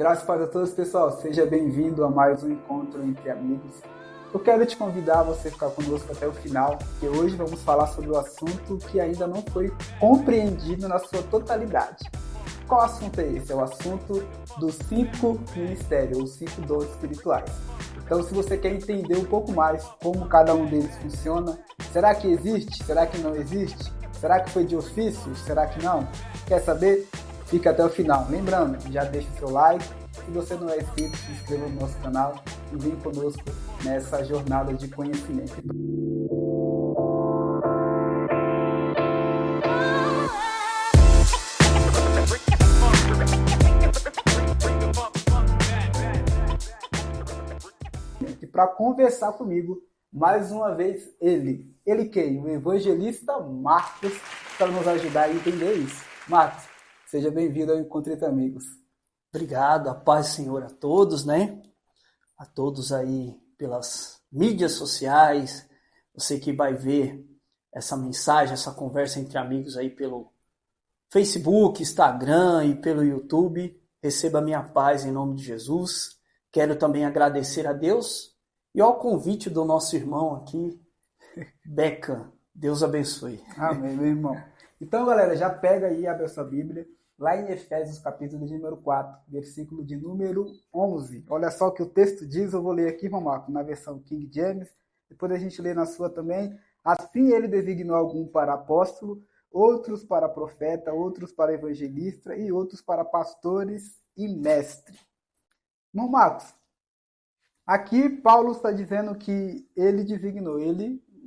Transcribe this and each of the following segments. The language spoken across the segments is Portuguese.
Graças a todos, pessoal. Seja bem-vindo a mais um encontro entre amigos. Eu quero te convidar a você ficar conosco até o final, porque hoje vamos falar sobre o assunto que ainda não foi compreendido na sua totalidade. Qual assunto é esse? É o assunto dos 5 ministérios, os 5 dons espirituais. Então, se você quer entender um pouco mais como cada um deles funciona, será que existe? Será que não existe? Será que foi de ofício? Será que não? Quer saber? Fica até o final. Lembrando, já deixa o seu like. Se você não é inscrito, se inscreva no nosso canal e vem conosco nessa jornada de conhecimento. E para conversar comigo, mais uma vez, ele quem? O evangelista Marcos, para nos ajudar a entender isso. Marcos, seja bem-vindo ao Encontro entre Amigos. Obrigado, a paz do Senhor a todos, né? A todos aí pelas mídias sociais, você que vai ver essa mensagem, essa conversa entre amigos aí pelo Facebook, Instagram e pelo YouTube, receba a minha paz em nome de Jesus. Quero também agradecer a Deus e ao convite do nosso irmão aqui, Beca. Deus abençoe. Amém, meu irmão. Então, galera, já pega aí, abre a sua Bíblia, lá em Efésios, capítulo de número 4, versículo de número 11. Olha só o que o texto diz, eu vou ler aqui, Romaco, na versão King James, depois a gente lê na sua também. Assim ele designou algum para apóstolo, outros para profeta, outros para evangelista e outros para pastores e mestre. Irmão Marcos, aqui Paulo está dizendo que ele designou,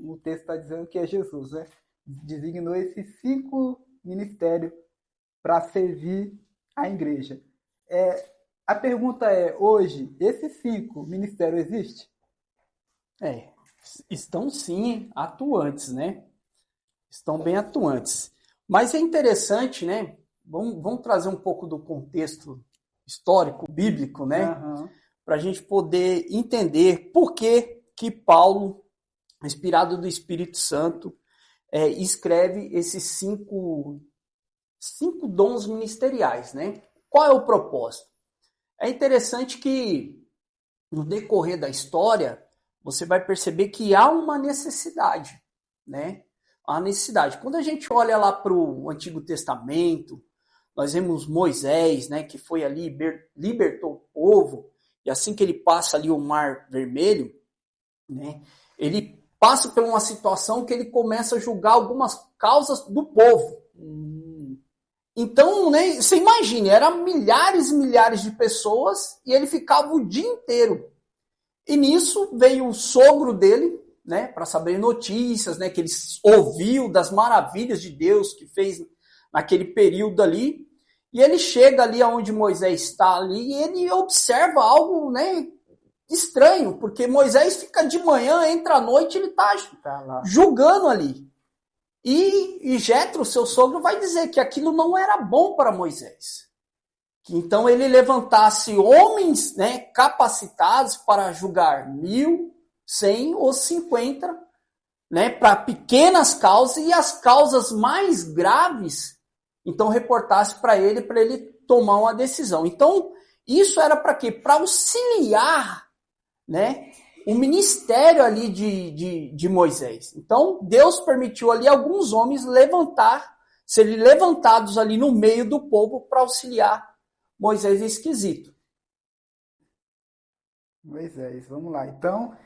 o texto está dizendo que é Jesus, né? Designou esses 5 ministérios para servir a igreja. A pergunta é, hoje, esses 5 ministérios existem? Estão sim atuantes, né? Estão bem atuantes. Mas é interessante, né? Vamos trazer um pouco do contexto histórico, bíblico, né? Uhum. Para a gente poder entender por que Paulo, inspirado do Espírito Santo, escreve esses 5 dons ministeriais, né? Qual é o propósito? É interessante que no decorrer da história você vai perceber que há uma necessidade, né? Há necessidade. Quando a gente olha lá para o Antigo Testamento, nós vemos Moisés, né? Que foi ali, libertou o povo, e assim que ele passa ali o Mar Vermelho, né? Ele passa por uma situação que ele começa a julgar algumas causas do povo. Então, né, você imagine, eram milhares e milhares de pessoas e ele ficava o dia inteiro. E nisso veio o sogro dele, né, para saber notícias, né, que ele ouviu das maravilhas de Deus que fez naquele período ali. E ele chega ali onde Moisés está ali e ele observa algo, né, estranho, porque Moisés fica de manhã, entra à noite, ele está julgando ali. E Jetro, seu sogro, vai dizer que aquilo não era bom para Moisés. Que então ele levantasse homens, né, capacitados para julgar 1.000, 100 ou 50, né, para pequenas causas, e as causas mais graves, então reportasse para ele tomar uma decisão. Então, isso era para quê? Para auxiliar, né, o ministério ali de Moisés. Então, Deus permitiu ali alguns homens serem levantados ali no meio do povo para auxiliar Moisés esquisito. Moisés, vamos lá. Então,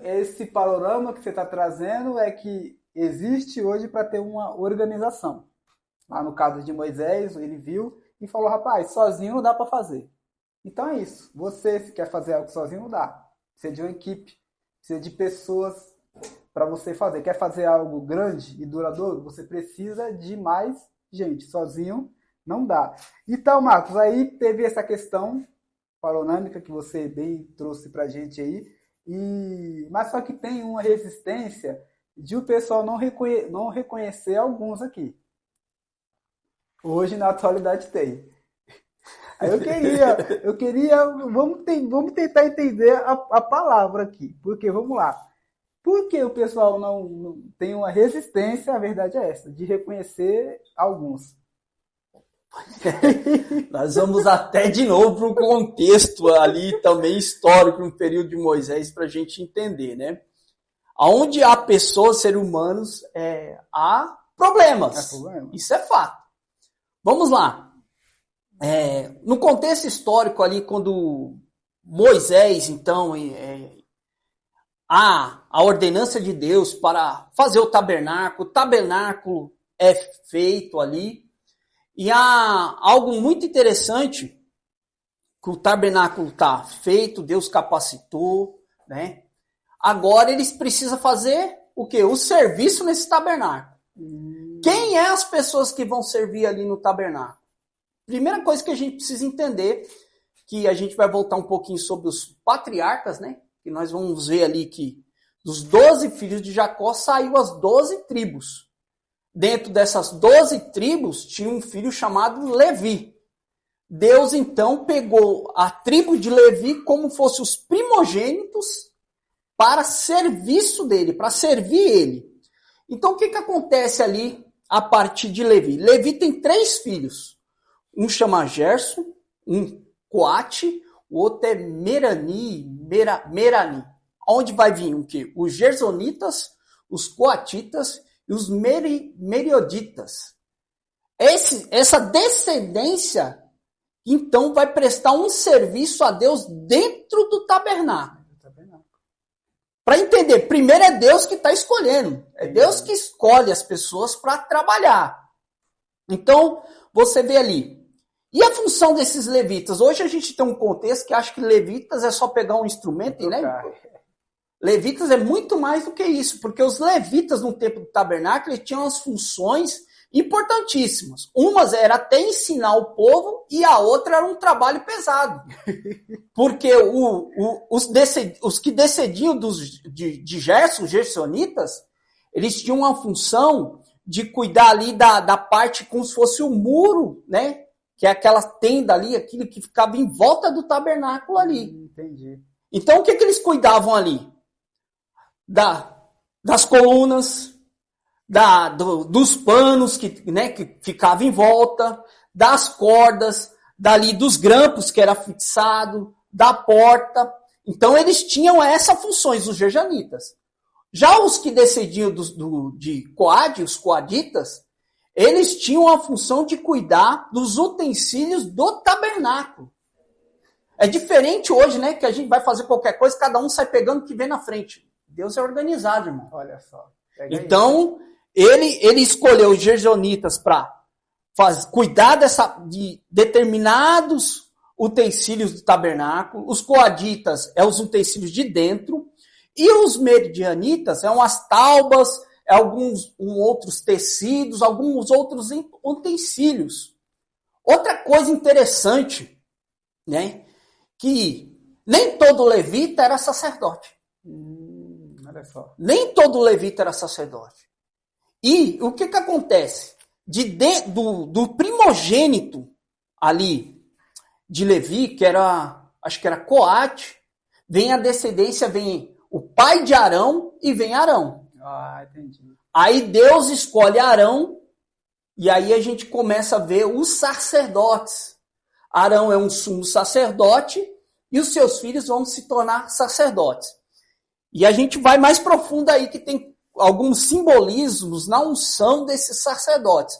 esse panorama que você está trazendo é que existe hoje para ter uma organização. Lá no caso de Moisés, ele viu e falou, rapaz, sozinho não dá para fazer. Então é isso. Você, se quer fazer algo sozinho, não dá. Precisa de uma equipe, precisa de pessoas para você fazer. Quer fazer algo grande e duradouro? Você precisa de mais gente. Sozinho não dá. Então, Marcos, aí teve essa questão paronâmica que você bem trouxe para a gente aí. Mas só que tem uma resistência de o pessoal não reconhecer alguns aqui. Hoje, na atualidade, tem. Aí eu queria, vamos tentar entender a palavra aqui, porque vamos lá. Por que o pessoal não tem uma resistência, a verdade é essa, de reconhecer alguns? Nós vamos até de novo para o contexto ali também histórico, no período de Moisés, para a gente entender, né? Onde há pessoas, seres humanos, há problemas. Isso é fato. Vamos lá. No contexto histórico ali, quando Moisés, então, há a ordenança de Deus para fazer o tabernáculo é feito ali, e há algo muito interessante, que o tabernáculo está feito, Deus capacitou, né? Agora eles precisam fazer o quê? O serviço nesse tabernáculo. Quem é as pessoas que vão servir ali no tabernáculo? Primeira coisa que a gente precisa entender, que a gente vai voltar um pouquinho sobre os patriarcas, né? Que nós vamos ver ali que dos 12 filhos de Jacó saiu as 12 tribos. Dentro dessas 12 tribos tinha um filho chamado Levi. Deus então pegou a tribo de Levi como fosse os primogênitos para serviço dele, para servir ele. Então o que acontece ali a partir de Levi? Levi tem 3 filhos. Um chama Gerson, um Coate, o outro é Merani. Onde vai vir o quê? Os Gersonitas, os Coatitas e os Merioditas. Essa descendência, então, vai prestar um serviço a Deus dentro do tabernáculo. Para entender, primeiro é Deus que está escolhendo. É Deus que escolhe as pessoas para trabalhar. Então, você vê ali. E a função desses levitas? Hoje a gente tem um contexto que acha que levitas é só pegar um instrumento e, né? Levitas é muito mais do que isso, porque os levitas no tempo do tabernáculo tinham as funções importantíssimas. Umas era até ensinar o povo e a outra era um trabalho pesado. Porque os que descendiam de Gerson, os gersonitas, eles tinham uma função de cuidar ali da parte como se fosse o muro, né? Que é aquela tenda ali, aquilo que ficava em volta do tabernáculo ali. Entendi. Então o que eles cuidavam ali? Das colunas, dos panos que ficavam em volta, das cordas, dali dos grampos que era fixado, da porta. Então eles tinham essas funções, os gerjanitas. Já os que descendiam de Coade, os coaditas, eles tinham a função de cuidar dos utensílios do tabernáculo. É diferente hoje, né, que a gente vai fazer qualquer coisa, cada um sai pegando o que vem na frente. Deus é organizado, irmão. Olha só. Então, ele escolheu os gersonitas para cuidar de determinados utensílios do tabernáculo. Os coaditas é os utensílios de dentro. E os medianitas são as taubas, alguns outros tecidos, alguns outros utensílios. Outra coisa interessante, né, que nem todo levita era sacerdote. Olha só. Nem todo levita era sacerdote. E o que acontece? Do primogênito ali de Levi, acho que era Coate, vem a descendência, vem o pai de Arão e vem Arão. Ah, entendi. Aí Deus escolhe Arão e aí a gente começa a ver os sacerdotes. Arão é um sumo sacerdote e os seus filhos vão se tornar sacerdotes. E a gente vai mais profundo aí, que tem alguns simbolismos na unção desses sacerdotes.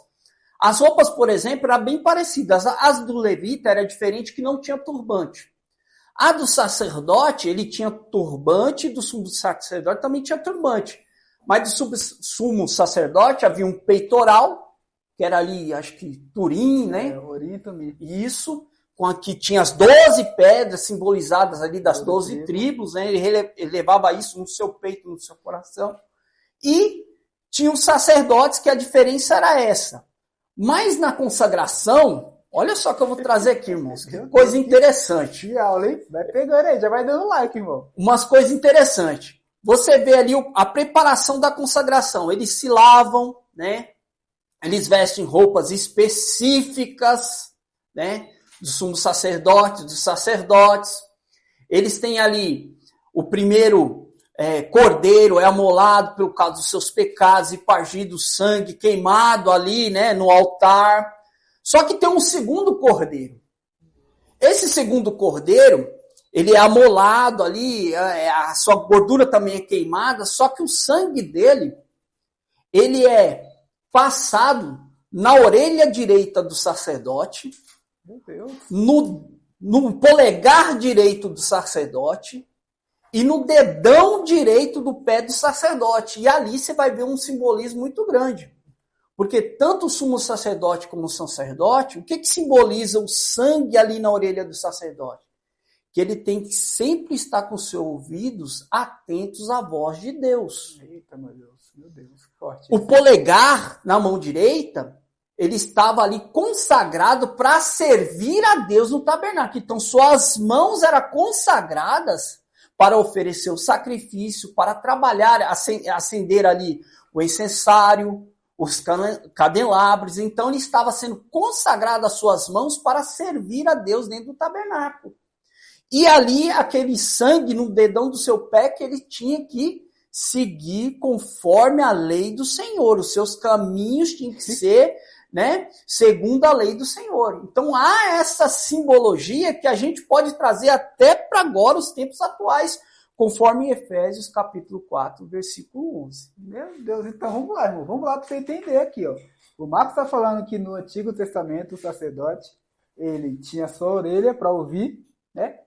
As roupas, por exemplo, eram bem parecidas. As do levita era diferente, que não tinha turbante. A do sacerdote, ele tinha turbante, do sumo sacerdote também tinha turbante. Mas do sumo sacerdote havia um peitoral, que era ali, acho que Turim, né? Urim e Tumim. Isso. Que tinha as 12 pedras simbolizadas ali das 12 tribos, né? Ele levava isso no seu peito, no seu coração. E tinha os sacerdotes, que a diferença era essa. Mas na consagração, olha só que eu vou trazer aqui, irmãos, que coisa interessante. Que aula, hein? Vai pegando aí, já vai dando like, irmão. Umas coisas interessantes. Você vê ali a preparação da consagração. Eles se lavam, né? Eles vestem roupas específicas, né? Do sumo sacerdote, dos sacerdotes. Eles têm ali o primeiro cordeiro, é amolado pelo causa dos seus pecados e pargido o sangue, queimado ali, né, no altar. Só que tem um segundo cordeiro. Esse segundo cordeiro, ele é amolado ali, a sua gordura também é queimada, só que o sangue dele, ele é passado na orelha direita do sacerdote, Meu Deus. no polegar direito do sacerdote e no dedão direito do pé do sacerdote. E ali você vai ver um simbolismo muito grande. Porque tanto o sumo sacerdote como o sacerdote, o que simboliza o sangue ali na orelha do sacerdote? Que ele tem que sempre estar com os seus ouvidos atentos à voz de Deus. Eita, meu Deus, que forte. O polegar na mão direita, ele estava ali consagrado para servir a Deus no tabernáculo. Então, suas mãos eram consagradas para oferecer o sacrifício, para trabalhar, acender ali o incensário, os candelabros. Então, ele estava sendo consagrado às suas mãos para servir a Deus dentro do tabernáculo. E ali, aquele sangue no dedão do seu pé que ele tinha que seguir conforme a lei do Senhor. Os seus caminhos tinham que ser, né, segundo a lei do Senhor. Então, há essa simbologia que a gente pode trazer até para agora, os tempos atuais, conforme Efésios capítulo 4, versículo 11. Meu Deus, então vamos lá, irmão. Vamos lá para você entender aqui, ó. O Marcos está falando que no Antigo Testamento, o sacerdote, ele tinha sua orelha para ouvir, né?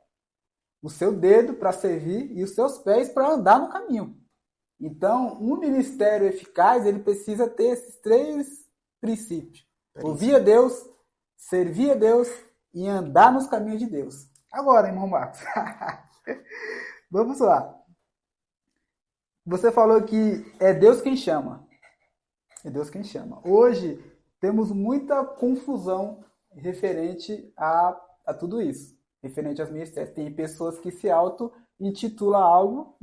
O seu dedo para servir e os seus pés para andar no caminho. Então, um ministério eficaz, ele precisa ter esses três princípios. Ouvir a Deus, servir a Deus e andar nos caminhos de Deus. Agora, irmão Marcos, vamos lá. Você falou que é Deus quem chama. É Deus quem chama. Hoje, temos muita confusão referente a tudo isso. Referente aos ministérios. Tem pessoas que se auto-intitulam algo,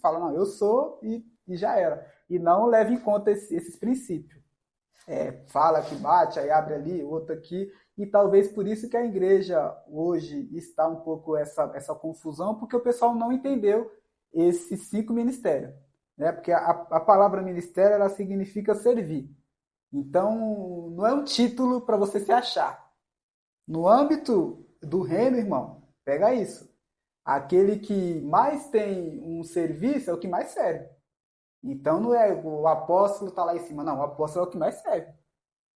fala, não, eu sou e já era. E não leva em conta esses princípios. Fala que bate, aí abre ali, outro aqui. E talvez por isso que a igreja hoje está um pouco essa confusão, porque o pessoal não entendeu esses 5 ministérios. Né? Porque a palavra ministério, ela significa servir. Então, não é um título para você se achar. No âmbito do reino, irmão, pega isso. Aquele que mais tem um serviço é o que mais serve. Então não é o apóstolo tá lá em cima, não, o apóstolo é o que mais serve.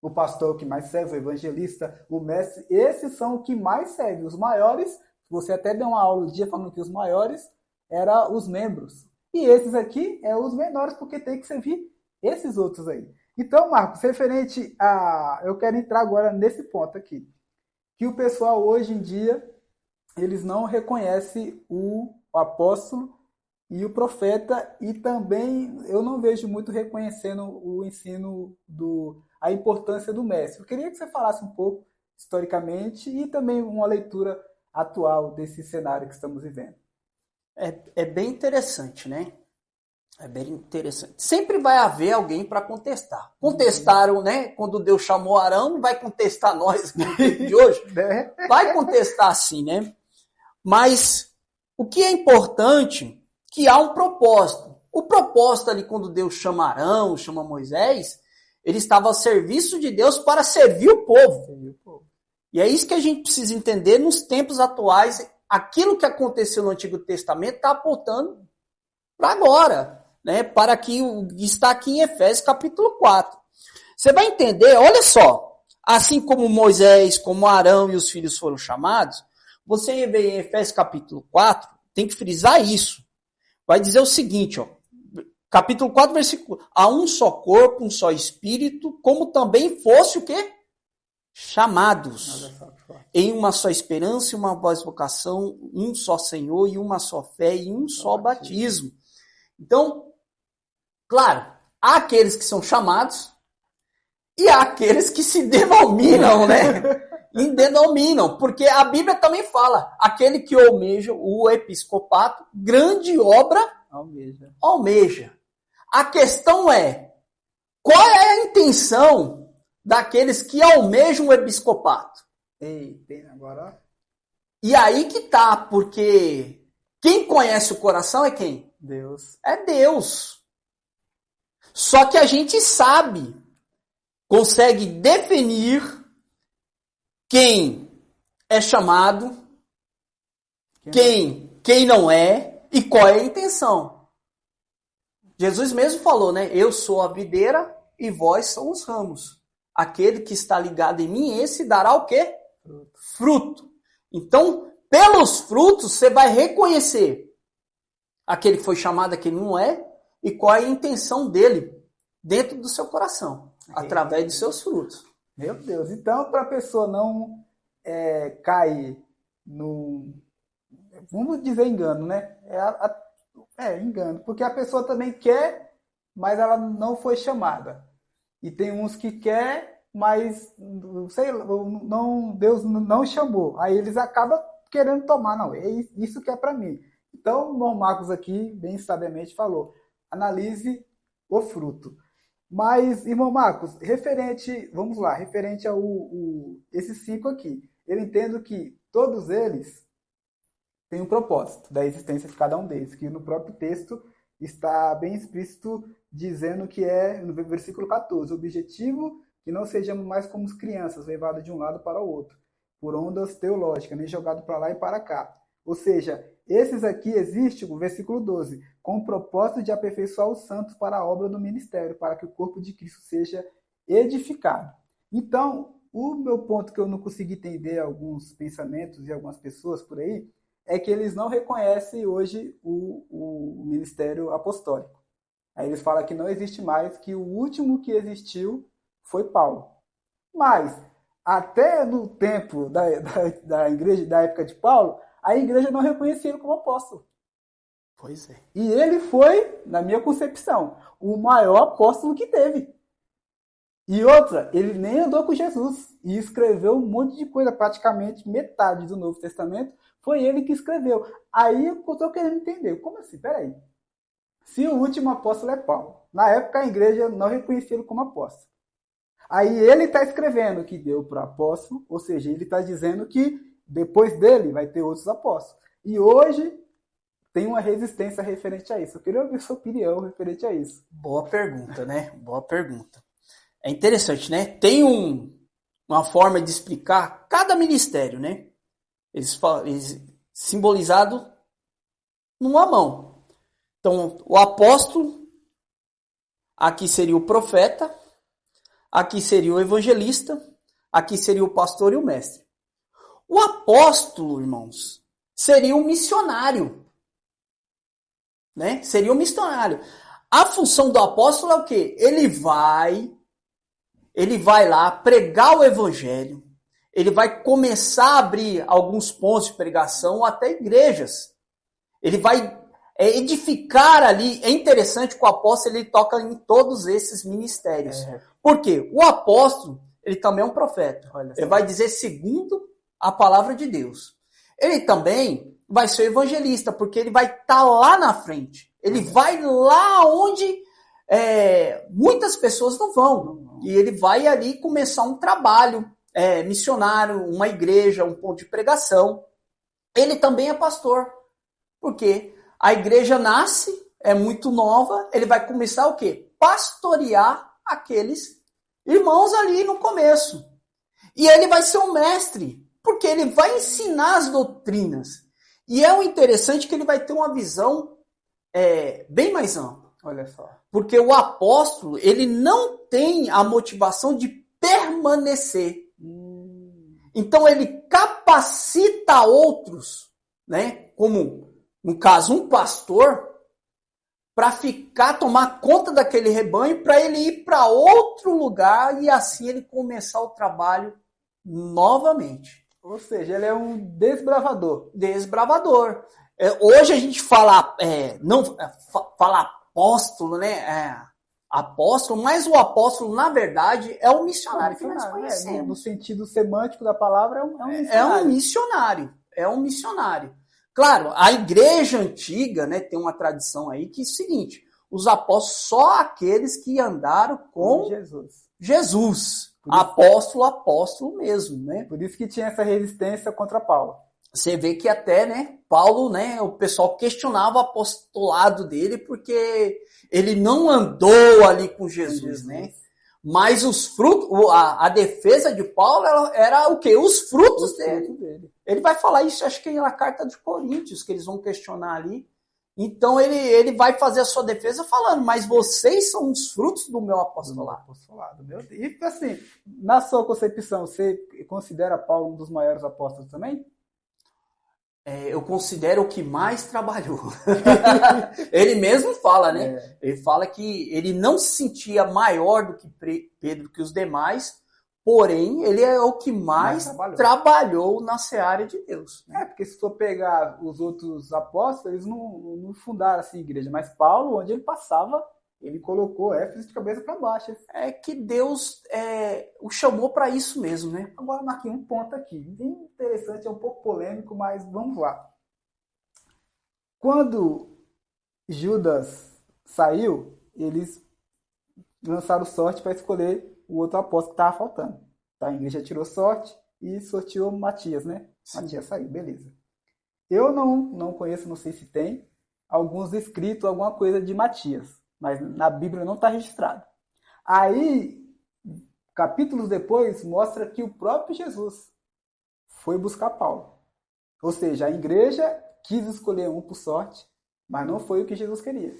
O pastor é o que mais serve, o evangelista, o mestre, esses são o que mais serve. Os maiores, você até deu uma aula um dia falando que os maiores eram os membros. E esses aqui é os menores, porque tem que servir esses outros aí. Então, Marcos, referente a... Eu quero entrar agora nesse ponto aqui. Que o pessoal hoje em dia, eles não reconhecem o apóstolo e o profeta, e também eu não vejo muito reconhecendo o ensino, a importância do mestre. Eu queria que você falasse um pouco, historicamente, e também uma leitura atual desse cenário que estamos vivendo. É bem interessante, né? É bem interessante. Sempre vai haver alguém para contestar. Contestaram, né? Quando Deus chamou Arão, não vai contestar nós no tempo de hoje. Vai contestar sim, né? Mas o que é importante é que há um propósito. O propósito ali, quando Deus chama Arão, chama Moisés, ele estava a serviço de Deus para servir o povo. E é isso que a gente precisa entender nos tempos atuais. Aquilo que aconteceu no Antigo Testamento está apontando para agora. Né, para que está aqui em Efésios capítulo 4. Você vai entender, olha só, assim como Moisés, como Arão e os filhos foram chamados, você vê em Efésios capítulo 4, tem que frisar isso. Vai dizer o seguinte, ó, capítulo 4, versículo: há um só corpo, um só espírito, como também fosse o quê? Chamados em uma só esperança e uma voz vocação, um só Senhor e uma só fé e um só batismo. Então, claro, há aqueles que são chamados e há aqueles que se denominam, né? Denominam, porque a Bíblia também fala, aquele que almeja o episcopato, grande obra almeja. A questão é, qual é a intenção daqueles que almejam o episcopato? Agora... E aí que tá, porque quem conhece o coração é quem? Deus. É Deus. Só que a gente sabe, consegue definir quem é chamado, quem não é e qual é a intenção. Jesus mesmo falou, né? Eu sou a videira e vós são os ramos. Aquele que está ligado em mim, esse dará o quê? Fruto. Então, pelos frutos, você vai reconhecer aquele que foi chamado, aquele que não é, e qual é a intenção dele dentro do seu coração, através dos seus frutos. Meu Deus, então para a pessoa não cair no, vamos dizer engano, né? Engano, porque a pessoa também quer, mas ela não foi chamada. E tem uns que quer, mas sei lá, não, Deus não chamou. Aí eles acabam querendo tomar, não, é isso que é para mim. Então, o irmão Marcos aqui, bem sabiamente, falou, analise o fruto. Mas, irmão Marcos, vamos lá, referente a esses 5 aqui, eu entendo que todos eles têm um propósito da existência de cada um deles, que no próprio texto está bem explícito, dizendo que no versículo 14, o objetivo que não sejamos mais como crianças, levados de um lado para o outro, por ondas teológicas, nem jogados para lá e para cá. Ou seja, esses aqui existem, o versículo 12, com o propósito de aperfeiçoar os santos para a obra do ministério, para que o corpo de Cristo seja edificado. Então, o meu ponto que eu não consegui entender alguns pensamentos e algumas pessoas por aí, é que eles não reconhecem hoje o ministério apostólico. Aí eles falam que não existe mais, que o último que existiu foi Paulo. Mas, até no tempo da igreja, da época de Paulo, a igreja não reconhecia ele como apóstolo. Pois é. E ele foi, na minha concepção, o maior apóstolo que teve. E outra, ele nem andou com Jesus e escreveu um monte de coisa, praticamente metade do Novo Testamento foi ele que escreveu. Aí eu estou querendo entender, como assim? Peraí. Se o último apóstolo é Paulo, na época a igreja não reconhecia ele como apóstolo. Aí ele está escrevendo que deu para apóstolo, ou seja, ele está dizendo que depois dele vai ter outros apóstolos. E hoje tem uma resistência referente a isso. Eu queria ouvir sua opinião referente a isso. Boa pergunta, né? Boa pergunta. É interessante, né? Tem uma forma de explicar cada ministério, né? Eles simbolizado numa mão. Então, o apóstolo, aqui seria o profeta, aqui seria o evangelista, aqui seria o pastor e o mestre. O apóstolo, irmãos, seria o missionário. Né? Seria o missionário. A função do apóstolo é o quê? Ele vai lá pregar o evangelho, ele vai começar a abrir alguns pontos de pregação ou até igrejas. Ele vai edificar ali. É interessante que o apóstolo ele toca em todos esses ministérios. Por quê? O apóstolo, ele também é um profeta. Ele vai dizer segundo a palavra de Deus. Ele também vai ser evangelista, porque ele vai estar lá na frente. Ele vai lá onde muitas pessoas não vão. E ele vai ali começar um trabalho missionário, uma igreja, um ponto de pregação. Ele também é pastor, porque a igreja nasce, é muito nova, ele vai começar o quê? Pastorear aqueles irmãos ali no começo. E ele vai ser um mestre, porque ele vai ensinar as doutrinas. E é o interessante que ele vai ter uma visão bem mais ampla. Olha só. Porque o apóstolo, ele não tem a motivação de permanecer. Então ele capacita outros, né? Como, no caso, um pastor, para tomar conta daquele rebanho, para ele ir para outro lugar e assim ele começar o trabalho novamente. Ou seja, ele é um desbravador. Desbravador. Hoje a gente fala, fala apóstolo, né? Apóstolo, mas o apóstolo, na verdade, é um missionário que nós conhecemos. No sentido semântico da palavra, é um missionário. É um missionário. Claro, a igreja antiga, né, tem uma tradição aí que é o seguinte, os apóstolos, só aqueles que andaram com Jesus. Apóstolo mesmo, né? Por isso que tinha essa resistência contra Paulo. Você vê que até, né, Paulo, né, o pessoal questionava o apostolado dele porque ele não andou ali com Jesus, né? Mas os frutos, a defesa de Paulo era o quê? Os frutos dele. Ele vai falar isso, acho que é na carta de Coríntios, que eles vão questionar ali. Então ele vai fazer a sua defesa falando, mas vocês são os frutos do meu apostolado. Meu Deus. E assim, na sua concepção, você considera Paulo um dos maiores apóstolos também? Eu considero o que mais trabalhou. Ele mesmo fala, né? Ele fala que ele não se sentia maior do que Pedro, que os demais, porém, ele é o que mais trabalhou na seara de Deus. Né? Porque se for pegar os outros apóstolos, eles não fundaram assim a igreja, mas Paulo, onde ele passava, ele colocou Éfeso de cabeça para baixo. É que Deus o chamou para isso mesmo, né? Agora, Marquinhos, um ponto aqui. Bem interessante, é um pouco polêmico, mas vamos lá. Quando Judas saiu, eles lançaram sorte para escolher o outro apóstolo que estava faltando. Tá? A igreja tirou sorte e sorteou Matias, né? Sim. Matias saiu, beleza. Eu não conheço, não sei se tem, alguns escritos, alguma coisa de Matias. Mas na Bíblia não está registrado. Aí, capítulos depois, mostra que o próprio Jesus foi buscar Paulo. Ou seja, a igreja quis escolher um por sorte, mas não foi o que Jesus queria.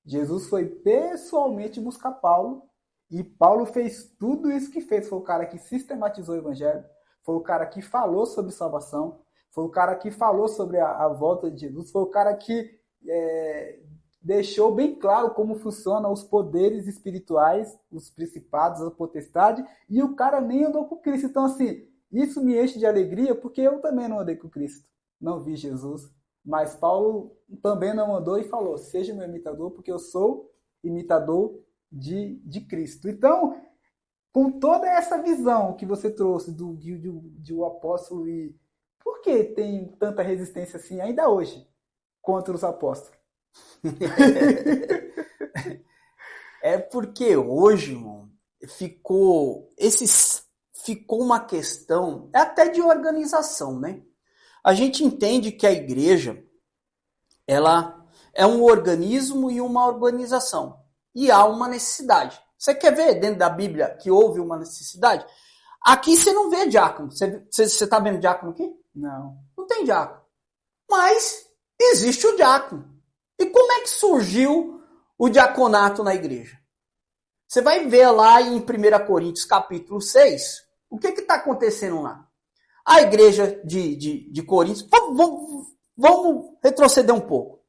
Jesus foi pessoalmente buscar Paulo, e Paulo fez tudo isso que fez. Foi o cara que sistematizou o evangelho, foi o cara que falou sobre salvação, foi o cara que falou sobre a volta de Jesus, foi o cara que deixou bem claro como funcionam os poderes espirituais, os principados, a potestade, e o cara nem andou com Cristo. Então, assim, isso me enche de alegria, porque eu também não andei com Cristo, não vi Jesus. Mas Paulo também não andou e falou, seja meu imitador, porque eu sou imitador de Cristo. Então, com toda essa visão que você trouxe de um apóstolo, e por que tem tanta resistência assim ainda hoje contra os apóstolos? É porque hoje, irmão, ficou uma questão até de organização, né? A gente entende que a igreja, ela é um organismo e uma organização. E há uma necessidade. Você quer ver dentro da Bíblia que houve uma necessidade? Aqui você não vê diácono. Você está vendo diácono aqui? Não. Não tem diácono. Mas existe o diácono. E como é que surgiu o diaconato na igreja? Você vai ver lá em 1 Coríntios capítulo 6, o que está acontecendo lá? A igreja de Coríntios, vamos retroceder um pouco.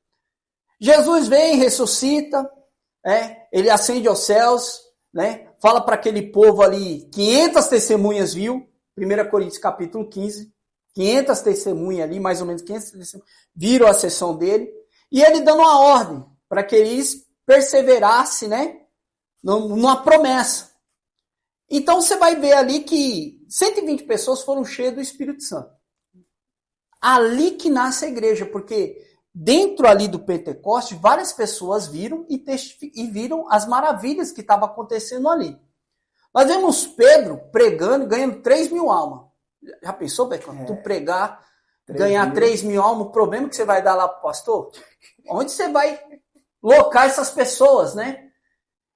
Jesus vem, ressuscita, ele ascende aos céus, fala para aquele povo ali, 500 testemunhas viu, 1 Coríntios capítulo 15, 500 testemunhas ali, mais ou menos 500 testemunhas, viram a sessão dele, e ele dando uma ordem para que eles perseverassem, numa promessa. Então você vai ver ali que 120 pessoas foram cheias do Espírito Santo. Ali que nasce a igreja, porque dentro ali do Pentecoste, várias pessoas viram e viram as maravilhas que estavam acontecendo ali. Nós vemos Pedro pregando, ganhando 3.000 almas. Já pensou, Beto? Tu pregar, ganhar 3.000 almas, o problema que você vai dar lá pro pastor? Onde você vai locar essas pessoas, né?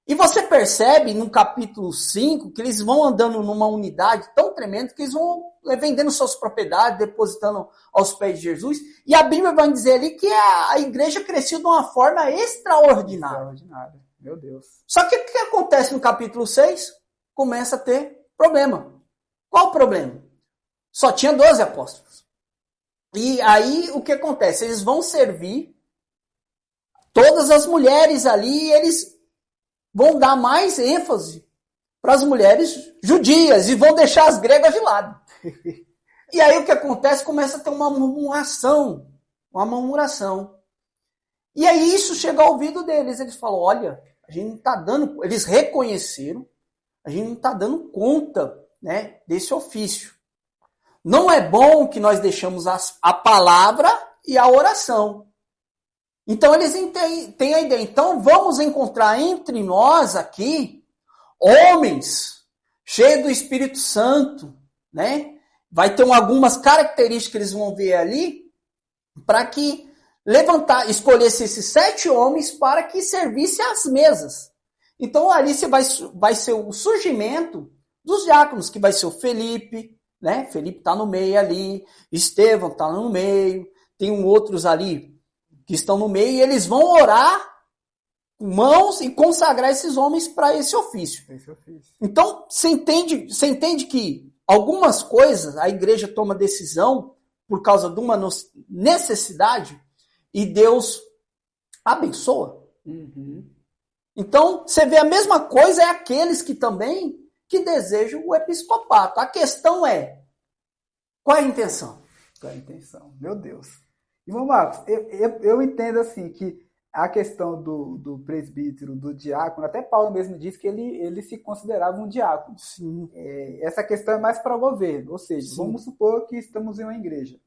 E você percebe no capítulo 5 que eles vão andando numa unidade tão tremenda que eles vão vendendo suas propriedades, depositando aos pés de Jesus. E a Bíblia vai dizer ali que a igreja cresceu de uma forma extraordinária. Extraordinária, meu Deus. Só que o que acontece no capítulo 6? Começa a ter problema. Qual o problema? Só tinha 12 apóstolos. E aí o que acontece? Eles vão servir todas as mulheres ali e eles vão dar mais ênfase para as mulheres judias e vão deixar as gregas de lado. E aí o que acontece? Começa a ter uma murmuração. E aí isso chega ao ouvido deles. Eles falam, olha, a gente não está dando... Eles reconheceram, a gente não está dando conta, desse ofício. Não é bom que nós deixamos a palavra e a oração. Então eles têm a ideia. Então vamos encontrar entre nós aqui homens cheios do Espírito Santo, Vai ter algumas características que eles vão ver ali para que escolhesse esses 7 homens para que servissem às mesas. Então ali vai ser o surgimento dos diáconos, que vai ser o Felipe, né? Felipe está no meio ali, Estevão está no meio, tem outros ali que estão no meio, e eles vão orar com mãos e consagrar esses homens para esse ofício. Então, você entende que algumas coisas a igreja toma decisão por causa de uma necessidade e Deus abençoa. Uhum. Então, você vê a mesma coisa é aqueles que também que desejam o episcopato. A questão é, qual é a intenção? Qual é a intenção? Meu Deus. Irmão Marcos, eu entendo assim que a questão do presbítero, do diácono, até Paulo mesmo disse que ele se considerava um diácono. Sim. Essa questão é mais para o governo, ou seja, Sim. Vamos supor que estamos em uma igreja.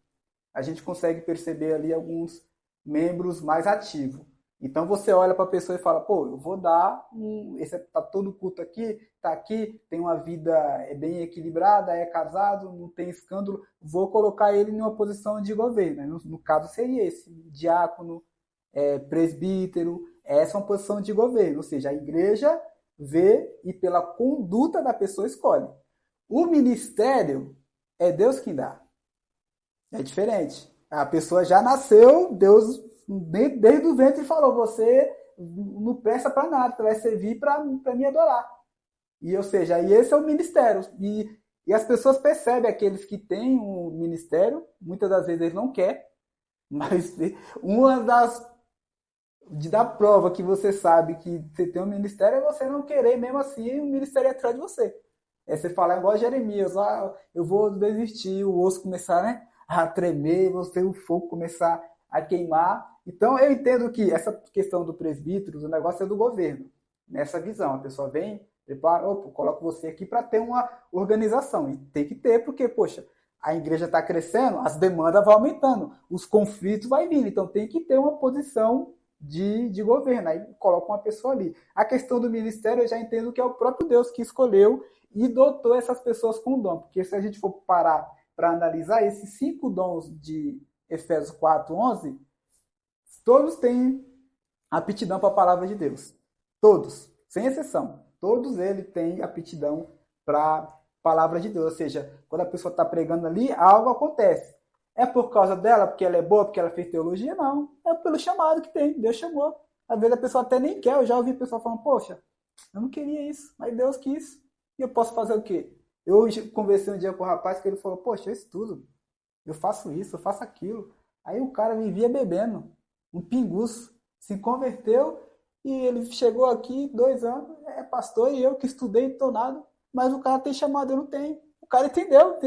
A gente consegue perceber ali alguns membros mais ativos. Então você olha para a pessoa e fala, pô, eu vou dar tá todo culto aqui, tá aqui, tem uma vida bem equilibrada, é casado, não tem escândalo, vou colocar ele em uma posição de governo. No caso seria esse, diácono, presbítero, essa é uma posição de governo, ou seja, a igreja vê e pela conduta da pessoa escolhe. O ministério é Deus quem dá. É diferente. A pessoa já nasceu, Deus desde o ventre falou, você não presta para nada, você vai servir para me adorar. E, ou seja, esse é o ministério. E as pessoas percebem aqueles que têm um ministério, muitas das vezes eles não querem, mas uma da prova que você sabe que você tem um ministério é você não querer, mesmo assim, o ministério é atrás de você. Você fala igual Jeremias, eu vou desistir, o osso começar, né, a tremer, o fogo começar a queimar. Então, eu entendo que essa questão do presbítero, o negócio é do governo. Nessa visão, a pessoa vem, prepara, coloco você aqui para ter uma organização. E tem que ter, porque, poxa, a igreja está crescendo, as demandas vão aumentando, os conflitos vão vindo. Então, tem que ter uma posição de governo. Aí coloca uma pessoa ali. A questão do ministério, eu já entendo que é o próprio Deus que escolheu e dotou essas pessoas com dom. Porque se a gente for parar para analisar, esses 5 dons de Efésios 4:11, todos têm aptidão para a palavra de Deus. Todos, sem exceção. Todos eles têm aptidão para a palavra de Deus. Ou seja, quando a pessoa está pregando ali, algo acontece. É por causa dela, porque ela é boa, porque ela fez teologia? Não. É pelo chamado que tem. Deus chamou. Às vezes a pessoa até nem quer. Eu já ouvi pessoa falando, poxa, eu não queria isso, mas Deus quis. E eu posso fazer o quê? Eu conversei um dia com o rapaz que ele falou, poxa, eu estudo. Eu faço isso, eu faço aquilo. Aí o cara vivia bebendo. Um pinguço. Se converteu e ele chegou aqui 2 anos, é pastor e eu que estudei e tô nada. Mas o cara tem chamado, eu não tenho. O cara entendeu?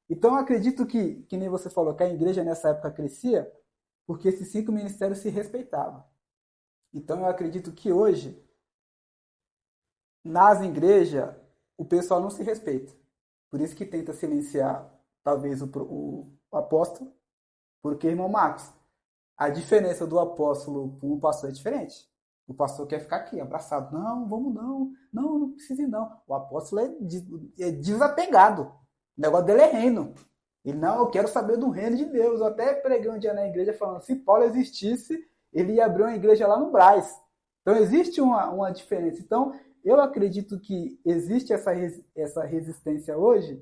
Então eu acredito que nem você falou, que a igreja nessa época crescia porque esses 5 ministérios se respeitavam. Então eu acredito que hoje, nas igrejas, o pessoal não se respeita. Por isso que tenta silenciar, talvez, o apóstolo. Porque, irmão Marcos, a diferença do apóstolo para um pastor é diferente. O pastor quer ficar aqui, abraçado. Não, vamos não. Não precisa ir não. O apóstolo é desapegado. O negócio dele é reino. Ele, não, eu quero saber do reino de Deus. Eu até preguei um dia na igreja falando, se Paulo existisse, ele ia abrir uma igreja lá no Brás. Então, existe uma diferença. Então, eu acredito que existe essa resistência hoje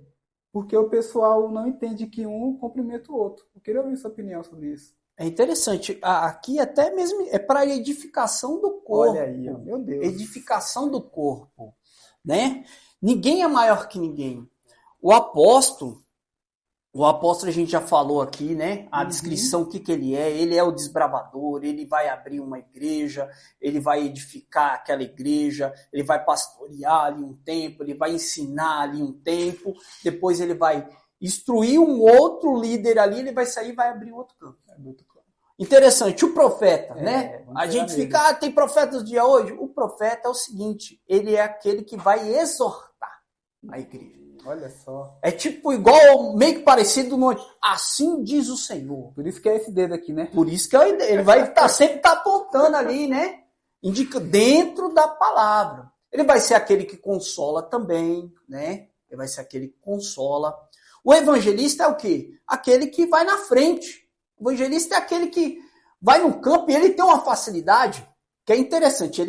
porque o pessoal não entende que um cumprimenta o outro. Eu queria ouvir sua opinião sobre isso. É interessante. Aqui até mesmo é para edificação do corpo. Olha aí, meu Deus. Edificação do corpo, né? Ninguém é maior que ninguém. O apóstolo a gente já falou aqui, né? A descrição, o que ele é. Ele é o desbravador, ele vai abrir uma igreja, ele vai edificar aquela igreja, ele vai pastorear ali um tempo, ele vai ensinar ali um tempo, depois ele vai instruir um outro líder ali, ele vai sair e vai abrir outro campo. Interessante, o profeta, né? A gente fica, tem profetas do dia hoje? O profeta é o seguinte, ele é aquele que vai exortar a igreja. Olha só. É tipo igual, meio que parecido no assim diz o Senhor. Por isso que é esse dedo aqui, né? Por isso que ele vai sempre apontando ali, né? Indica dentro da palavra. Ele vai ser aquele que consola também, né? Ele vai ser aquele que consola. O evangelista é o quê? Aquele que vai na frente. O evangelista é aquele que vai no campo e ele tem uma facilidade que é interessante,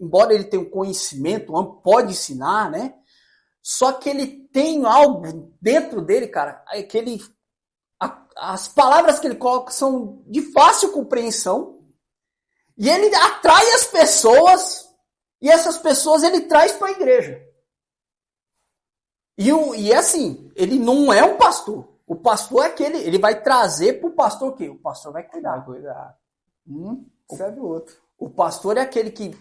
embora ele tenha um conhecimento, pode ensinar, né? Só que ele tem algo dentro dele, cara, as palavras que ele coloca são de fácil compreensão, e ele atrai as pessoas, e essas pessoas ele traz para a igreja. E assim, ele não é um pastor. O pastor é aquele, ele vai trazer para o pastor o quê? O pastor vai cuidar. Vai cuidar. Serve o outro. O pastor é aquele que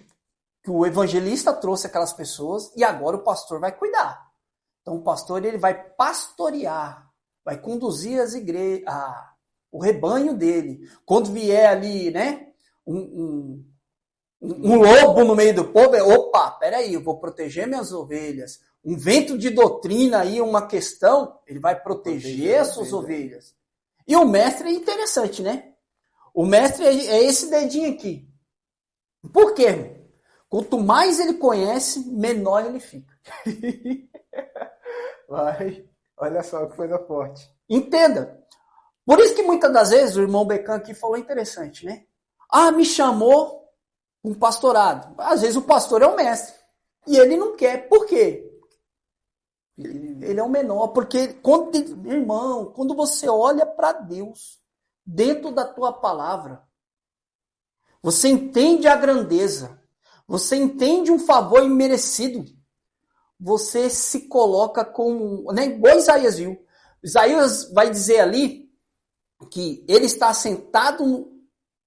o evangelista trouxe aquelas pessoas e agora o pastor vai cuidar. Então o pastor ele vai pastorear, vai conduzir as igrejas, o rebanho dele. Quando vier ali, né, um lobo no meio do povo, opa, peraí, eu vou proteger minhas ovelhas. Um vento de doutrina aí, uma questão, ele vai proteger as suas ovelhas. E o mestre é interessante, né? O mestre é esse dedinho aqui. Por quê? Quanto mais ele conhece, menor ele fica. Vai, olha só que coisa forte. Entenda. Por isso que muitas das vezes o irmão Becan aqui falou interessante, né? Me chamou um pastorado. Às vezes o pastor é o mestre. E ele não quer. Por quê? Ele é o menor. Porque, irmão, quando você olha para Deus, dentro da tua palavra, você entende a grandeza. Você entende um favor imerecido. Você se coloca como... Né, igual Isaías viu. Isaías vai dizer ali que ele está sentado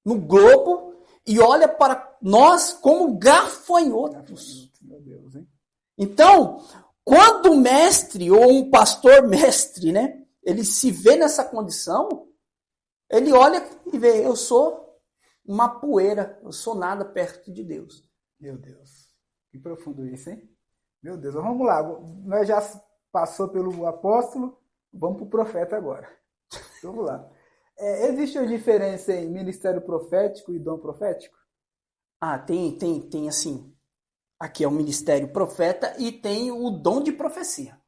no globo e olha para nós como gafanhotos. Meu Deus, hein? Então, quando o mestre ou um pastor mestre, né, ele se vê nessa condição, ele olha e vê, eu sou uma poeira, eu sou nada perto de Deus. Meu Deus, que profundo isso, hein? Meu Deus, vamos lá, nós já passou pelo apóstolo, vamos para o profeta agora. Vamos lá. Existe uma diferença em ministério profético e dom profético? Tem assim. Aqui é o ministério profeta e tem o dom de profecia.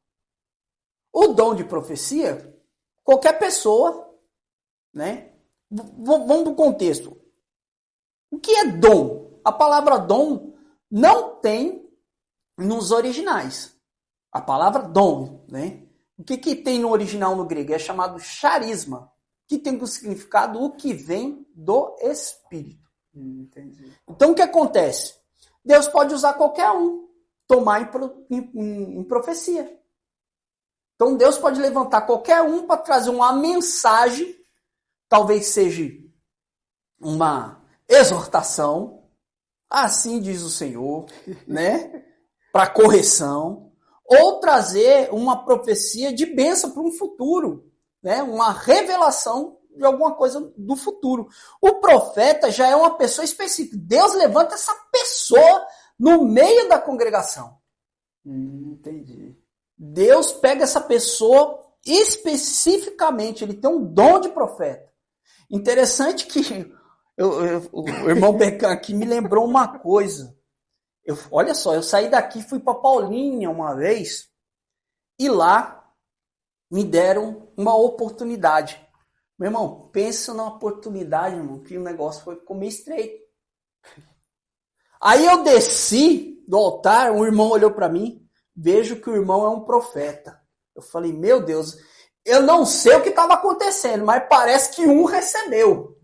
O dom de profecia, qualquer pessoa, né? Vamos para o contexto. O que é dom? A palavra dom não tem nos originais. A palavra dom, né? O que tem no original no grego? É chamado charisma, que tem o significado o que vem do Espírito. Entendi. Então o que acontece? Deus pode usar qualquer um, tomar em profecia. Então Deus pode levantar qualquer um para trazer uma mensagem, talvez seja uma exortação, assim diz o Senhor, né? Para correção, ou trazer uma profecia de bênção para um futuro, né? Uma revelação de alguma coisa do futuro. O profeta já é uma pessoa específica. Deus levanta essa pessoa no meio da congregação. Entendi. Deus pega essa pessoa especificamente. Ele tem um dom de profeta. Interessante que o irmão Becan aqui me lembrou uma coisa. Olha só, eu saí daqui, fui para Paulínia uma vez e lá me deram uma oportunidade. Meu irmão, pensa numa oportunidade, irmão, que o negócio ficou meio estreito. Aí eu desci do altar, um irmão olhou para mim, vejo que o irmão é um profeta. Eu falei, meu Deus, eu não sei o que estava acontecendo, mas parece que um recebeu.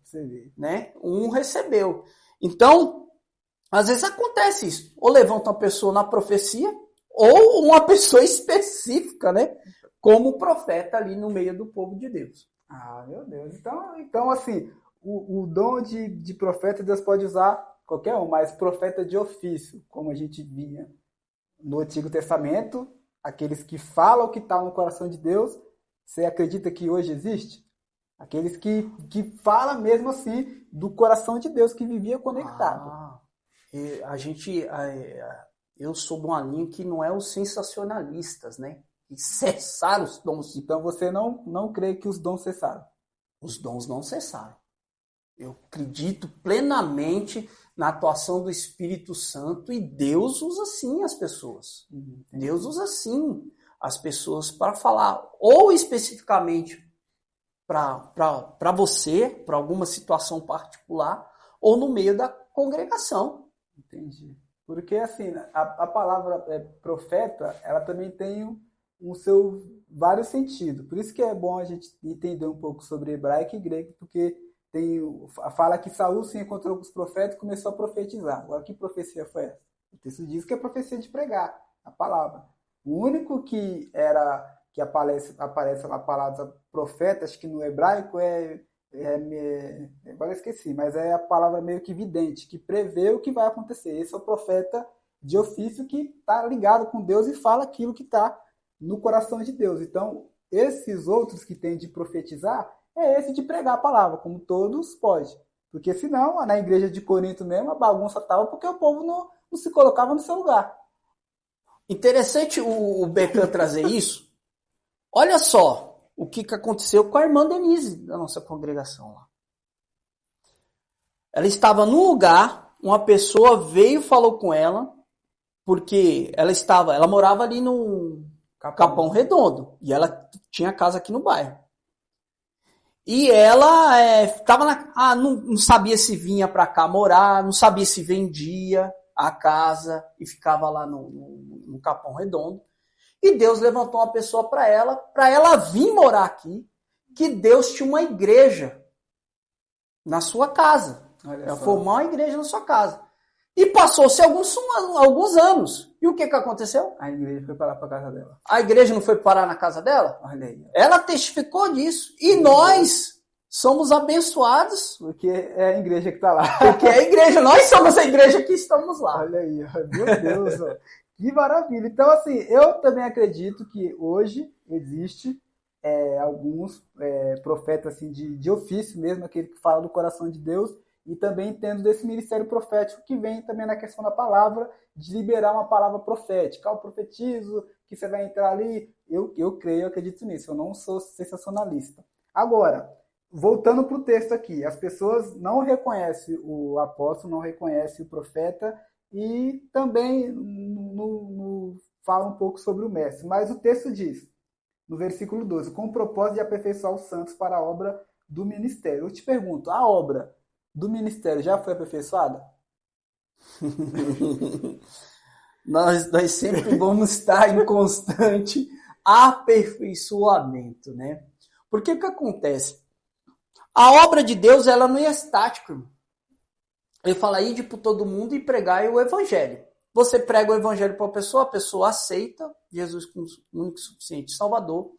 Você vê. Né? Um recebeu. Então, às vezes acontece isso. Ou levanta uma pessoa na profecia, ou uma pessoa específica, né? Como profeta ali no meio do povo de Deus. Meu Deus. Então assim, o dom de profeta Deus pode usar qualquer um, mas profeta de ofício, como a gente via no Antigo Testamento, aqueles que falam o que está no coração de Deus, você acredita que hoje existe? Aqueles que falam mesmo assim do coração de Deus, que vivia conectado. Eu sou de uma linha que não é os sensacionalistas, né? E cessaram os dons. Então você não crê que os dons cessaram? Os dons não cessaram. Eu acredito plenamente na atuação do Espírito Santo e Deus usa sim as pessoas. Deus usa sim as pessoas para falar ou especificamente para você, para alguma situação particular, ou no meio congregação. Entendi. Porque, assim, a palavra profeta, ela também tem um seu vários sentidos. Por isso que é bom a gente entender um pouco sobre hebraico e grego, porque fala que Saul se encontrou com os profetas e começou a profetizar. Agora, que profecia foi essa? O texto diz que é profecia de pregar, a palavra. O único que aparece na palavra profeta, acho que no hebraico agora eu esqueci, mas é a palavra meio que vidente, que prevê o que vai acontecer. Esse é o profeta de ofício que está ligado com Deus e fala aquilo que está no coração de Deus. Então, esses outros que têm de profetizar, é esse de pregar a palavra, como todos pode. Porque senão, na igreja de Corinto mesmo, a bagunça estava porque o povo não se colocava no seu lugar. Interessante o Becan trazer isso. Olha só o que aconteceu com a irmã Denise da nossa congregação lá. Ela estava num lugar, uma pessoa veio e falou com ela, porque ela morava ali no Capão Redondo, e ela tinha casa aqui no bairro. E ela não sabia se vinha para cá morar, não sabia se vendia a casa e ficava lá no Capão Redondo. E Deus levantou uma pessoa para ela vir morar aqui, que Deus tinha uma igreja na sua casa. Ela formou uma igreja na sua casa. E passou-se alguns anos. E o que aconteceu? A igreja foi parar para a casa dela. A igreja não foi parar na casa dela? Olha aí. Ela testificou disso. E nós somos abençoados. Porque é a igreja que está lá. Porque é a igreja. Nós somos a igreja que estamos lá. Olha aí. Meu Deus. Ó. Que maravilha. Então, assim, eu também acredito que hoje existe alguns profetas assim, de ofício mesmo, aquele que fala do coração de Deus, e também entendo desse ministério profético que vem também na questão da palavra, de liberar uma palavra profética. Eu profetizo que você vai entrar ali. Eu creio, eu acredito nisso. Eu não sou sensacionalista. Agora, voltando para o texto aqui, as pessoas não reconhecem o apóstolo, não reconhecem o profeta, e também fala um pouco sobre o mestre. Mas o texto diz, no versículo 12, com o propósito de aperfeiçoar os santos para a obra do ministério. Eu te pergunto, a obra do ministério já foi aperfeiçoada? nós sempre vamos estar em constante aperfeiçoamento, né? Porque o que acontece? A obra de Deus, ela não é estática, irmão. Ele fala, ide por todo mundo e pregai o evangelho. Você prega o evangelho para a pessoa aceita Jesus como único e suficiente Salvador,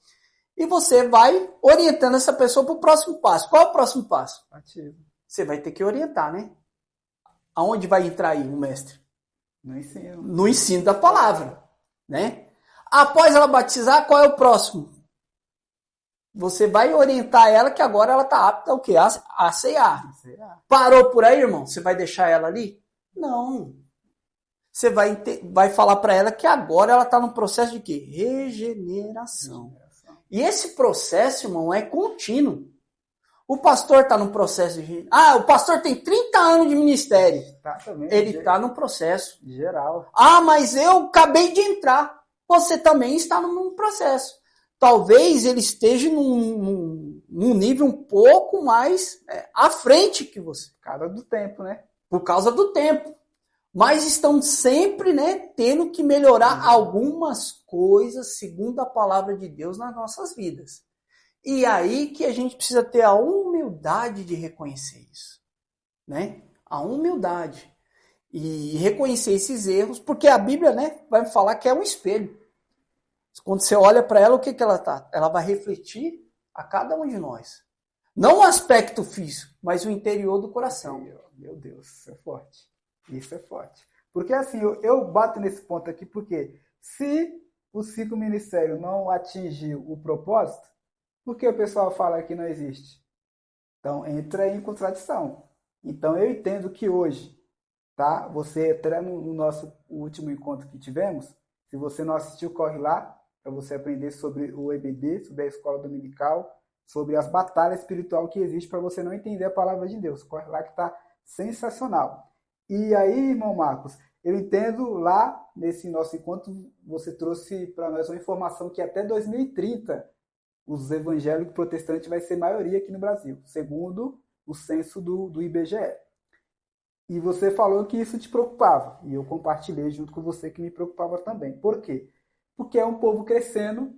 e você vai orientando essa pessoa para o próximo passo. Qual é o próximo passo? Ativo. Você vai ter que orientar, né? Aonde vai entrar aí o mestre? No ensino. No ensino da palavra, né? Após ela batizar, qual é o próximo? Você vai orientar ela que agora ela está apta ao quê? A ceiar. Parou por aí, irmão? Você vai deixar ela ali? Não. Você vai falar para ela que agora ela está no processo de quê? Regeneração. E esse processo, irmão, é contínuo. O pastor está no processo de... o pastor tem 30 anos de ministério. Ele está no processo. Geral. Mas eu acabei de entrar. Você também está num processo. Talvez ele esteja num nível um pouco mais à frente que você. Por causa do tempo, né? Por causa do tempo. Mas estão sempre, né, tendo que melhorar algumas coisas segundo a palavra de Deus nas nossas vidas. E aí que a gente precisa ter a humildade de reconhecer isso, né? A humildade. E reconhecer esses erros, porque a Bíblia, né, vai falar que é um espelho. Quando você olha para ela, o que ela tá? Ela vai refletir a cada um de nós. Não o aspecto físico, mas o interior do coração. Meu Deus, isso é forte. Isso é forte. Porque assim, eu bato nesse ponto aqui, porque se o ciclo ministério não atingir o propósito, por que o pessoal fala que não existe? Então, entra em contradição. Então, eu entendo que hoje, tá? Você até no nosso último encontro que tivemos, se você não assistiu, corre lá, para você aprender sobre o EBD, sobre a escola dominical, sobre as batalhas espirituais que existem para você não entender a palavra de Deus. Corre lá que está sensacional. E aí, irmão Marcos, eu entendo lá, nesse nosso encontro, você trouxe para nós uma informação que até 2030 os evangélicos protestantes vai ser maioria aqui no Brasil, segundo o censo do IBGE. E você falou que isso te preocupava. E eu compartilhei junto com você que me preocupava também. Por quê? Porque é um povo crescendo,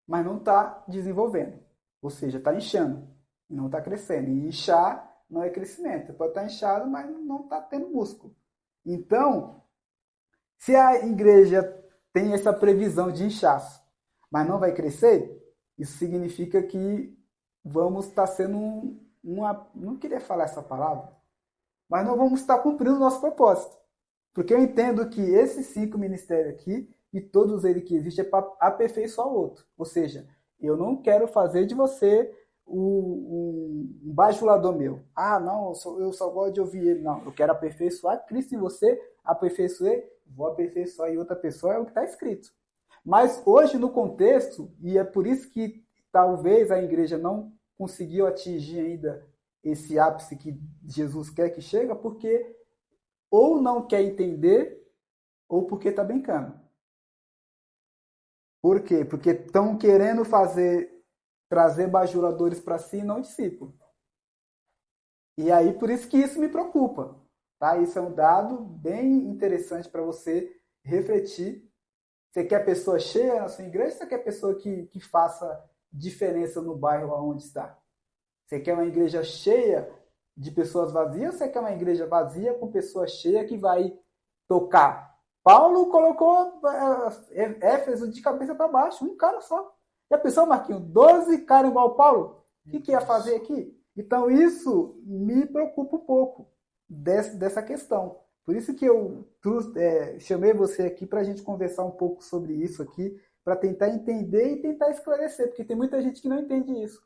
mas não está desenvolvendo. Ou seja, está inchando e não está crescendo. E inchar não é crescimento. Você pode estar inchado, mas não está tendo músculo. Então, se a igreja tem essa previsão de inchaço, mas não vai crescer, isso significa que vamos estar sendo uma... Não queria falar essa palavra, mas não vamos estar cumprindo o nosso propósito. Porque eu entendo que esses 5 ministérios aqui, e todos eles que existem, é para aperfeiçoar o outro. Ou seja, eu não quero fazer de você um bajulador meu. Ah, não, eu só gosto de ouvir ele. Não, eu quero aperfeiçoar Cristo em você, aperfeiçoei, vou aperfeiçoar em outra pessoa, é o que está escrito. Mas hoje, no contexto, e é por isso que talvez a igreja não conseguiu atingir ainda esse ápice que Jesus quer que chegue, porque ou não quer entender, ou porque está brincando. Por quê? Porque estão querendo trazer bajuladores para si e não discípulos. E aí, por isso que isso me preocupa. Tá? Isso é um dado bem interessante para você refletir. Você quer pessoa cheia na sua igreja ou você quer pessoa que faça diferença no bairro onde está? Você quer uma igreja cheia de pessoas vazias ou você quer uma igreja vazia com pessoas cheias que vai tocar? Paulo colocou Éfeso de cabeça para baixo, um cara só. Já pensou, Marquinhos? 12 caras igual Paulo? O que ia fazer aqui? Então isso me preocupa um pouco dessa questão. Por isso que eu chamei você aqui para a gente conversar um pouco sobre isso aqui, para tentar entender e tentar esclarecer, porque tem muita gente que não entende isso.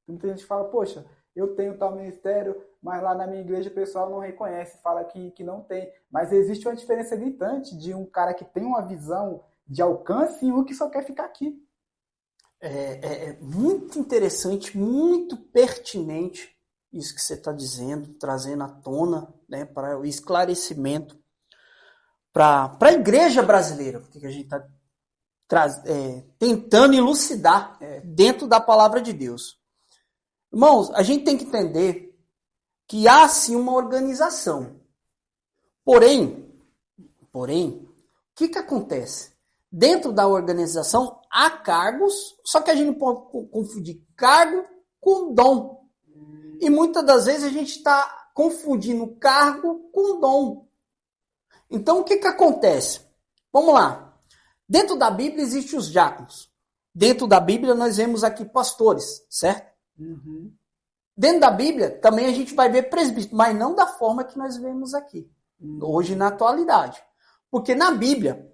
Tem muita gente que fala, poxa, eu tenho tal ministério, mas lá na minha igreja o pessoal não reconhece, fala que não tem. Mas existe uma diferença gritante de um cara que tem uma visão de alcance e um que só quer ficar aqui. É muito interessante, muito pertinente isso que você está dizendo, trazendo à tona, né, para o esclarecimento para a igreja brasileira, porque a gente está tentando elucidar dentro da palavra de Deus. Irmãos, a gente tem que entender que há sim uma organização. Porém, o que acontece? Dentro da organização há cargos, só que a gente não pode confundir cargo com dom. E muitas das vezes a gente está confundindo cargo com dom. Então o que acontece? Vamos lá. Dentro da Bíblia existem os diáconos. Dentro da Bíblia nós vemos aqui pastores, certo? Uhum. Dentro da Bíblia também a gente vai ver presbítero, mas não da forma que nós vemos aqui, hoje na atualidade. Porque na Bíblia,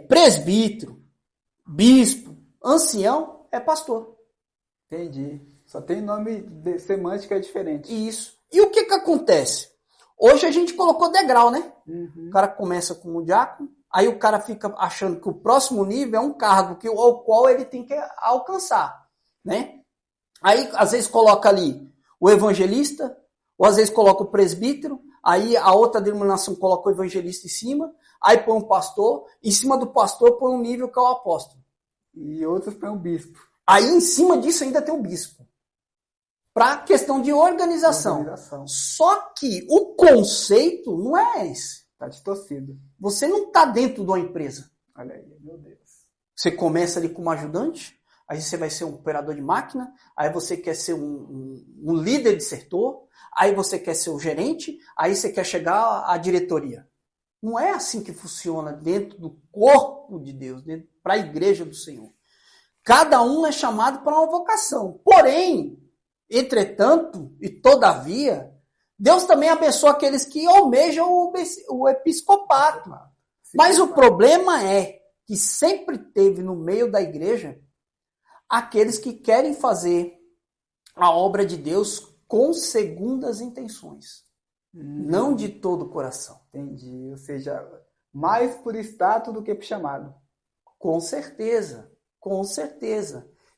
presbítero, bispo, ancião é pastor. Entendi. Só tem nome semântica diferente. Isso. E o que acontece? Hoje a gente colocou degrau, né? Uhum. O cara começa como diácono, aí o cara fica achando que o próximo nível é um cargo ao qual ele tem que alcançar, né? Aí, às vezes, coloca ali o evangelista, ou às vezes coloca o presbítero, aí a outra denominação coloca o evangelista em cima, aí põe um pastor, em cima do pastor põe um nível que é o apóstolo. E outros põem um bispo. Aí, em cima disso, ainda tem o bispo. Para questão de organização. Só que o conceito não é esse. Está distorcido. Você não está dentro de uma empresa. Olha aí, meu Deus. Você começa ali como ajudante, aí você vai ser um operador de máquina, aí você quer ser um líder de setor, aí você quer ser o gerente, aí você quer chegar à diretoria. Não é assim que funciona dentro do corpo de Deus, para a igreja do Senhor. Cada um é chamado para uma vocação. Porém, entretanto e todavia, Deus também abençoa aqueles que almejam o episcopato. Mas o problema é que sempre teve no meio da igreja aqueles que querem fazer a obra de Deus com segundas intenções. Não de todo o coração. Entendi. Ou seja, mais por status do que por chamado. Com certeza.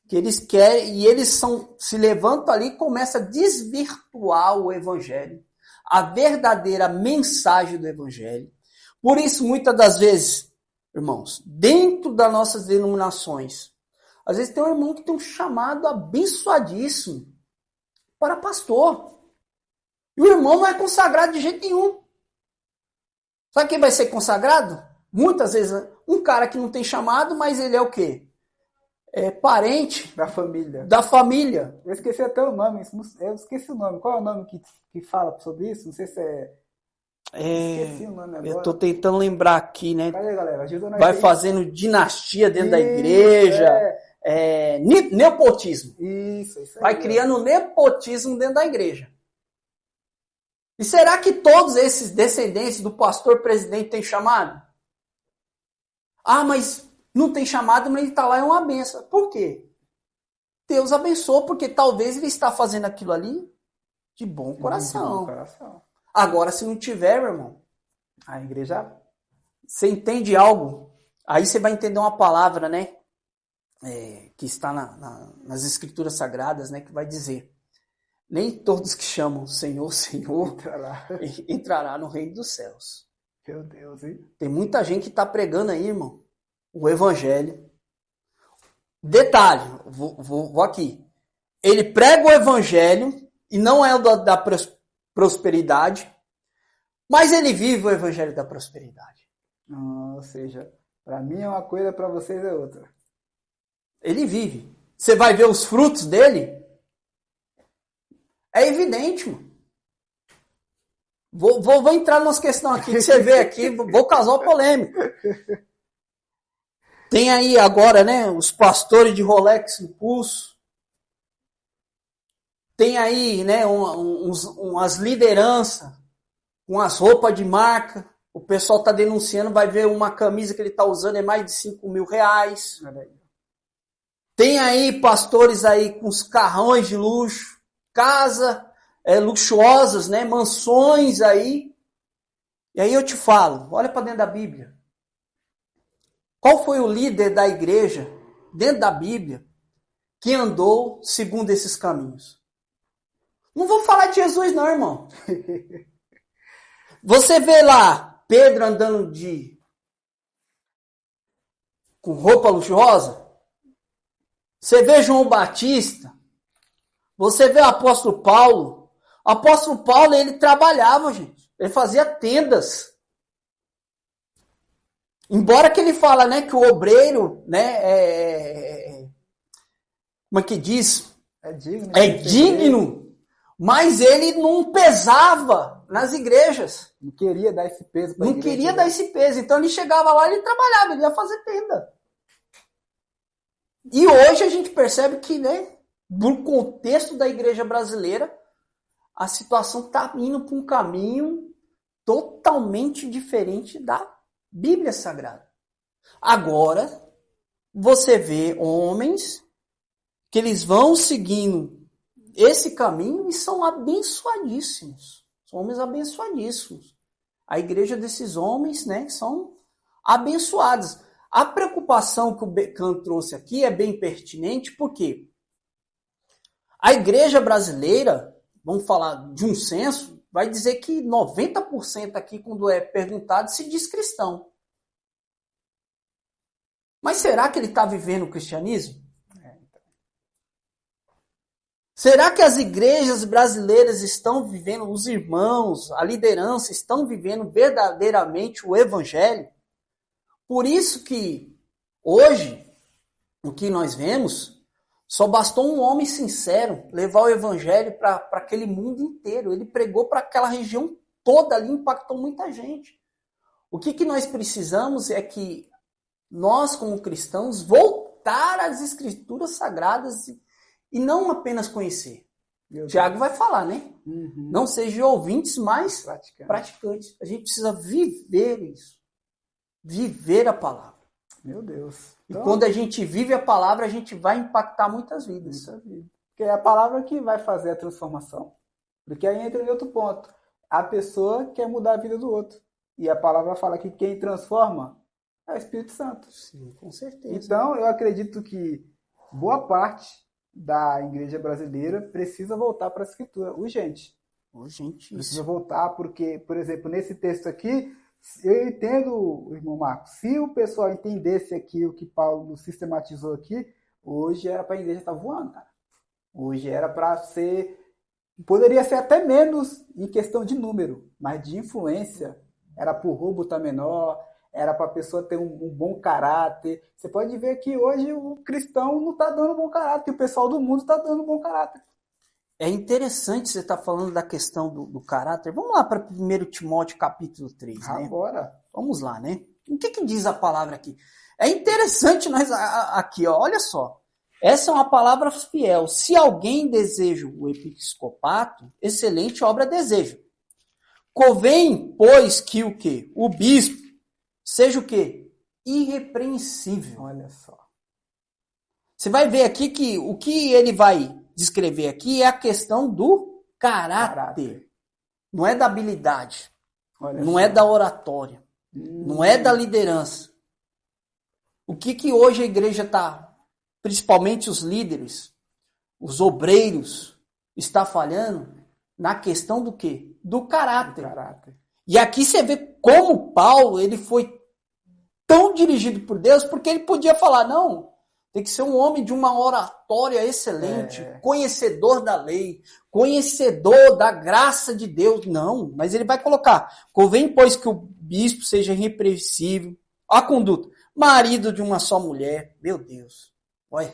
Que eles querem, e eles se levantam ali e começam a desvirtuar o evangelho, a verdadeira mensagem do evangelho. Por isso, muitas das vezes, irmãos, dentro das nossas denominações, às vezes tem um irmão que tem um chamado abençoadíssimo para pastor. E o irmão não é consagrado de jeito nenhum. Sabe quem vai ser consagrado? Muitas vezes, um cara que não tem chamado, mas ele é o quê? É parente Da família. da família. Eu esqueci até o nome. Eu esqueci o nome. Qual é o nome que fala sobre isso? Não sei se é. Esqueci o nome Eu tô agora. tentando lembrar aqui, né? Cadê, galera? Ajuda nós Vai aí. fazendo dinastia dentro da Isso, igreja. Nepotismo. Isso aí. Vai criando nepotismo dentro da igreja. E será que todos esses descendentes do pastor presidente têm chamado? Ah, mas não tem chamado, mas ele está lá, é uma benção. Por quê? Deus abençoou, porque talvez ele está fazendo aquilo ali de bom coração. De bom coração. Agora, se não tiver, meu irmão, a igreja... Você entende algo? Aí você vai entender uma palavra, né? Que está nas Escrituras Sagradas, né? Que vai dizer: nem todos que chamam Senhor, Senhor, entrará no reino dos céus. Meu Deus, hein? Tem muita gente que está pregando aí, irmão, o evangelho. Detalhe, vou aqui. Ele prega o evangelho e não é o da prosperidade, mas ele vive o evangelho da prosperidade. Ou seja, para mim é uma coisa, para vocês é outra. Ele vive. Você vai ver os frutos dele? É evidente, mano. Vou entrar nas questões aqui que você vê aqui, vou causar uma polêmica. Tem aí agora, né, os pastores de Rolex no pulso. Tem aí, né, umas lideranças com as roupas de marca. O pessoal está denunciando, vai ver uma camisa que ele está usando é mais de 5 mil reais. Tem aí pastores aí com os carrões de luxo, casa luxuosas, né, mansões aí. E aí eu te falo, olha para dentro da Bíblia. Qual foi o líder da igreja, dentro da Bíblia, que andou segundo esses caminhos? Não vou falar de Jesus não, irmão. Você vê lá Pedro andando com roupa luxuosa? Você vê João Batista? Você vê o apóstolo Paulo? O apóstolo Paulo, ele trabalhava, gente. Ele fazia tendas. Embora que ele fala, né, que o obreiro, né, como é que diz? É digno, mas ele não pesava nas igrejas. Não queria dar esse peso para a igreja. Não queria dar esse peso. Então ele chegava lá e ele trabalhava, ele ia fazer tenda. E hoje a gente percebe que, né, no contexto da igreja brasileira, a situação está indo para um caminho totalmente diferente da Bíblia Sagrada. Agora, você vê homens que eles vão seguindo esse caminho e são abençoadíssimos. São homens abençoadíssimos. A igreja desses homens, né, são abençoados. A preocupação que o Becan trouxe aqui é bem pertinente, porque a igreja brasileira, vamos falar de um censo, vai dizer que 90% aqui, quando é perguntado, se diz cristão. Mas será que ele está vivendo o cristianismo? Será que as igrejas brasileiras estão vivendo, os irmãos, a liderança, estão vivendo verdadeiramente o evangelho? Por isso que hoje, o que nós vemos, só bastou um homem sincero levar o evangelho para aquele mundo inteiro. Ele pregou para aquela região toda ali, impactou muita gente. O que nós precisamos é que nós, como cristãos, voltar às escrituras sagradas e não apenas conhecer. Tiago vai falar, né? Uhum. Não sejam ouvintes, mas praticantes. A gente precisa viver isso. Viver a palavra. Meu Deus. E quando a gente vive a palavra, a gente vai impactar muitas vidas. Porque é a palavra que vai fazer a transformação. Porque aí entra em outro ponto. A pessoa quer mudar a vida do outro. E a palavra fala que quem transforma é o Espírito Santo. Sim, com certeza. Então, eu acredito que boa parte da igreja brasileira precisa voltar para a Escritura. Urgente. Precisa voltar porque, por exemplo, nesse texto aqui, eu entendo, irmão Marcos, se o pessoal entendesse aqui o que Paulo sistematizou aqui, hoje era para a igreja estar voando, cara. Hoje era para ser Poderia ser até menos em questão de número, mas de influência. Era para o roubo estar menor, era para a pessoa ter um bom caráter. Você pode ver que hoje o cristão não está dando bom caráter, o pessoal do mundo está dando bom caráter. É interessante você estar falando da questão do caráter. Vamos lá para 1 Timóteo capítulo 3, né? Agora. Vamos lá, né? O que diz a palavra aqui? É interessante nós aqui, ó, olha só. Essa é uma palavra fiel. Se alguém deseja o episcopato, excelente obra deseja. Convém, pois, que o quê? O bispo seja o quê? Irrepreensível. Olha só. Você vai ver aqui que o que ele vai descrever aqui é a questão do caráter. Não é da habilidade. Não é da oratória. Não é da liderança. O que hoje a igreja está, principalmente os líderes, os obreiros, está falhando na questão do quê? Do caráter. E aqui você vê como Paulo ele foi tão dirigido por Deus, porque ele podia falar, não, tem que ser um homem de uma oratória excelente, conhecedor da lei, conhecedor da graça de Deus. Não, mas ele vai colocar, convém, pois, que o bispo seja irrepreensível, a conduta, marido de uma só mulher. Meu Deus, olha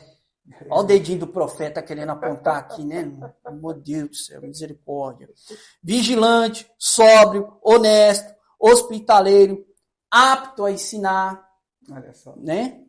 o dedinho do profeta querendo apontar aqui, né? Meu Deus do céu, misericórdia. Vigilante, sóbrio, honesto, hospitaleiro, apto a ensinar. Olha só. Né?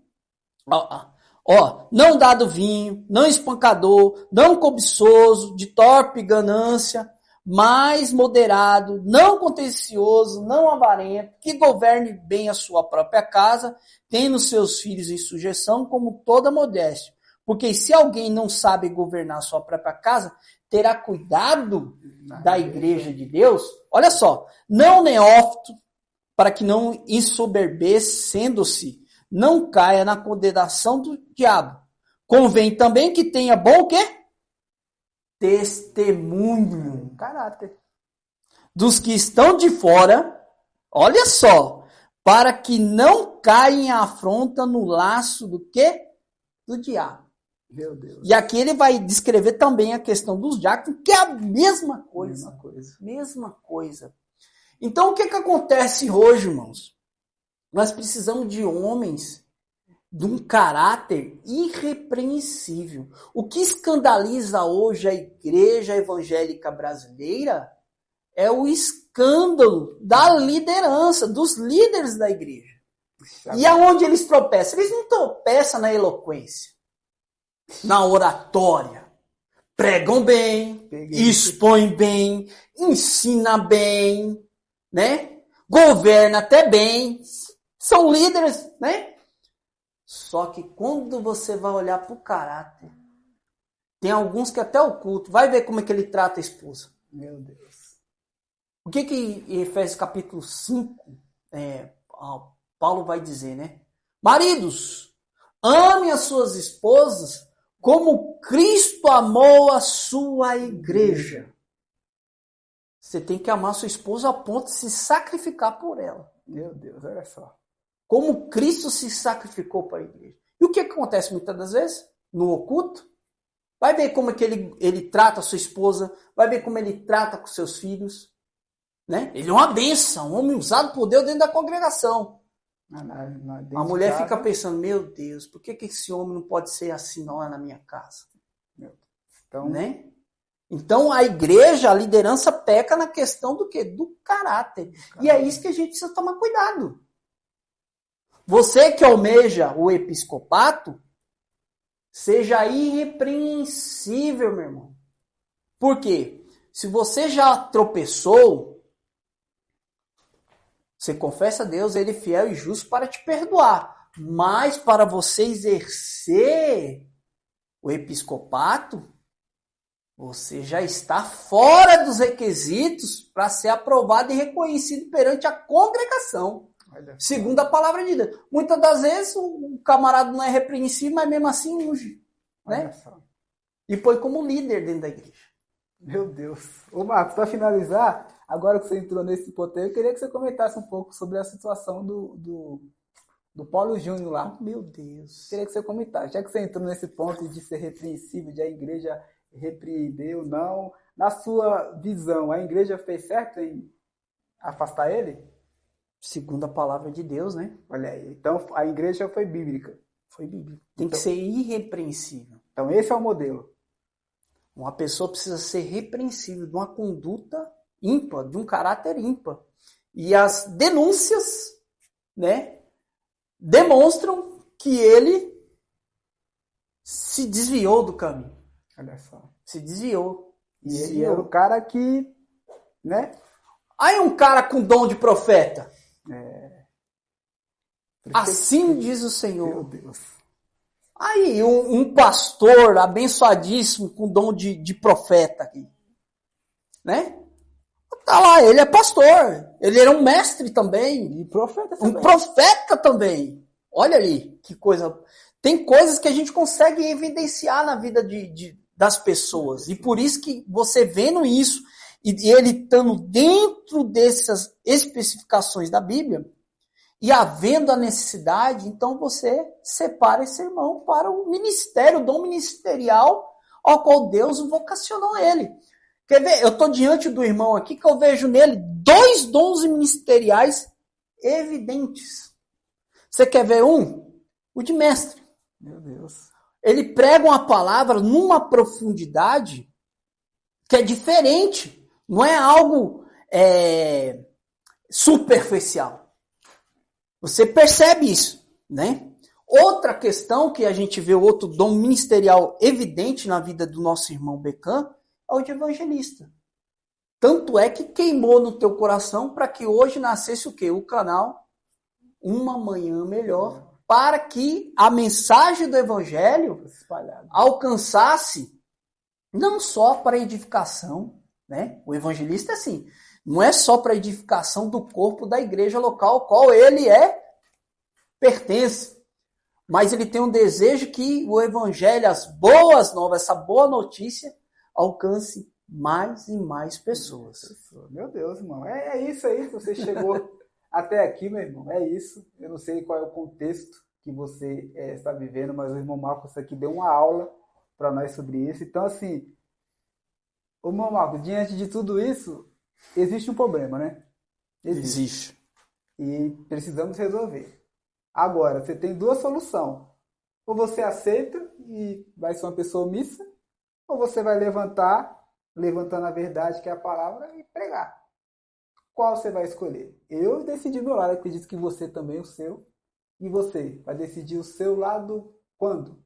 Não dado vinho, não espancador, não cobiçoso, de torpe ganância, mas moderado, não contencioso, não avarento, que governe bem a sua própria casa, tendo seus filhos em sujeição como toda modéstia. Porque se alguém não sabe governar a sua própria casa, terá cuidado da igreja de Deus. Olha só, não neófito, para que não ensoberbecendo-se, não caia na condenação do diabo. Convém também que tenha bom o quê? Testemunho. Caráter. Dos que estão de fora, olha só, para que não caia em afronta no laço do quê? Do diabo. Meu Deus. E aqui ele vai descrever também a questão dos diáconos, que é a mesma coisa. Mesma coisa. Então, o que acontece hoje, irmãos? Nós precisamos de homens de um caráter irrepreensível. O que escandaliza hoje a igreja evangélica brasileira é o escândalo da liderança, dos líderes da igreja. E aonde eles tropeçam? Eles não tropeçam na eloquência, na oratória. Pregam bem, expõem bem, ensina bem, né? Governa até bem. São líderes, né? Só que quando você vai olhar para o caráter, tem alguns que até o culto, vai ver como é que ele trata a esposa. Meu Deus. O que em Efésios capítulo 5, Paulo vai dizer, né? Maridos, amem as suas esposas como Cristo amou a sua igreja. Você tem que amar sua esposa a ponto de se sacrificar por ela. Meu Deus, olha só. Como Cristo se sacrificou para a igreja. E o que acontece muitas das vezes? No oculto. Vai ver como é que ele trata a sua esposa, vai ver como ele trata com seus filhos. Né? Ele é uma bênção, um homem usado por Deus dentro da congregação. A mulher fica pensando, meu Deus, por que esse homem não pode ser assim lá na minha casa? Então, né? Então a igreja, a liderança peca na questão do quê? Do caráter. E é isso que a gente precisa tomar cuidado. Você que almeja o episcopato, seja irrepreensível, meu irmão. Por quê? Se você já tropeçou, você confessa a Deus, Ele é fiel e justo para te perdoar. Mas para você exercer o episcopato, você já está fora dos requisitos para ser aprovado e reconhecido perante a congregação. Segundo a palavra de Deus. Muitas das vezes o camarada não é repreensível, mas mesmo assim unge. Né? E põe como líder dentro da igreja. Meu Deus. Ô Marcos, para finalizar, agora que você entrou nesse ponto aí, eu queria que você comentasse um pouco sobre a situação do Paulo Júnior lá. Meu Deus. Queria que você comentasse. Já que você entrou nesse ponto de ser repreensível, de a igreja repreendeu, não. Na sua visão, a igreja fez certo em afastar ele? Segundo a palavra de Deus, né? Olha aí, então a igreja foi bíblica. Foi bíblico. Tem Então, que ser irrepreensível. então esse é o modelo. Uma pessoa precisa ser repreensível, de uma conduta ímpar, de um caráter ímpar. E as denúncias, né, demonstram que ele se desviou do caminho. Olha só. Se desviou. E ele era o cara que, né? Aí um cara com dom de profeta. Assim diz o Senhor. Meu Deus. Aí um pastor abençoadíssimo com dom de profeta aqui. Né? Tá lá, ele é pastor. Ele era um mestre também. E profeta também. Um profeta também. Olha aí, que coisa. Tem coisas que a gente consegue evidenciar na vida das pessoas. E por isso que você vendo isso, e ele estando dentro dessas especificações da Bíblia, e havendo a necessidade, então você separa esse irmão para o ministério, o dom ministerial ao qual Deus vocacionou ele. Quer ver? Eu estou diante do irmão aqui que eu vejo nele 2 dons ministeriais evidentes. Você quer ver um? O de mestre. Meu Deus. Ele prega uma palavra numa profundidade que é diferente. Não é algo superficial. Você percebe isso, né? Outra questão que a gente vê, outro dom ministerial evidente na vida do nosso irmão Becã, é o de evangelista. Tanto é que queimou no teu coração para que hoje nascesse o quê? O canal Uma Manhã Melhor, para que a mensagem do evangelho alcançasse não só para edificação, né? O evangelista é assim, não é só para edificação do corpo da igreja local ao qual ele pertence, mas ele tem um desejo que o evangelho, as boas novas, essa boa notícia alcance mais e mais pessoas. Meu Deus, irmão. É isso aí que você chegou até aqui, meu irmão. É isso. Eu não sei qual é o contexto que você está vivendo, mas o irmão Marcos aqui deu uma aula para nós sobre isso. Então, assim, o irmão Marcos, diante de tudo isso, existe um problema, né? Existe. E precisamos resolver. Agora, você tem 2 soluções. Ou você aceita e vai ser uma pessoa omissa, ou você vai levantando a verdade, que é a palavra, e pregar. Qual você vai escolher? Eu decidi meu lado, acredito que você também, o seu. E você vai decidir o seu lado quando?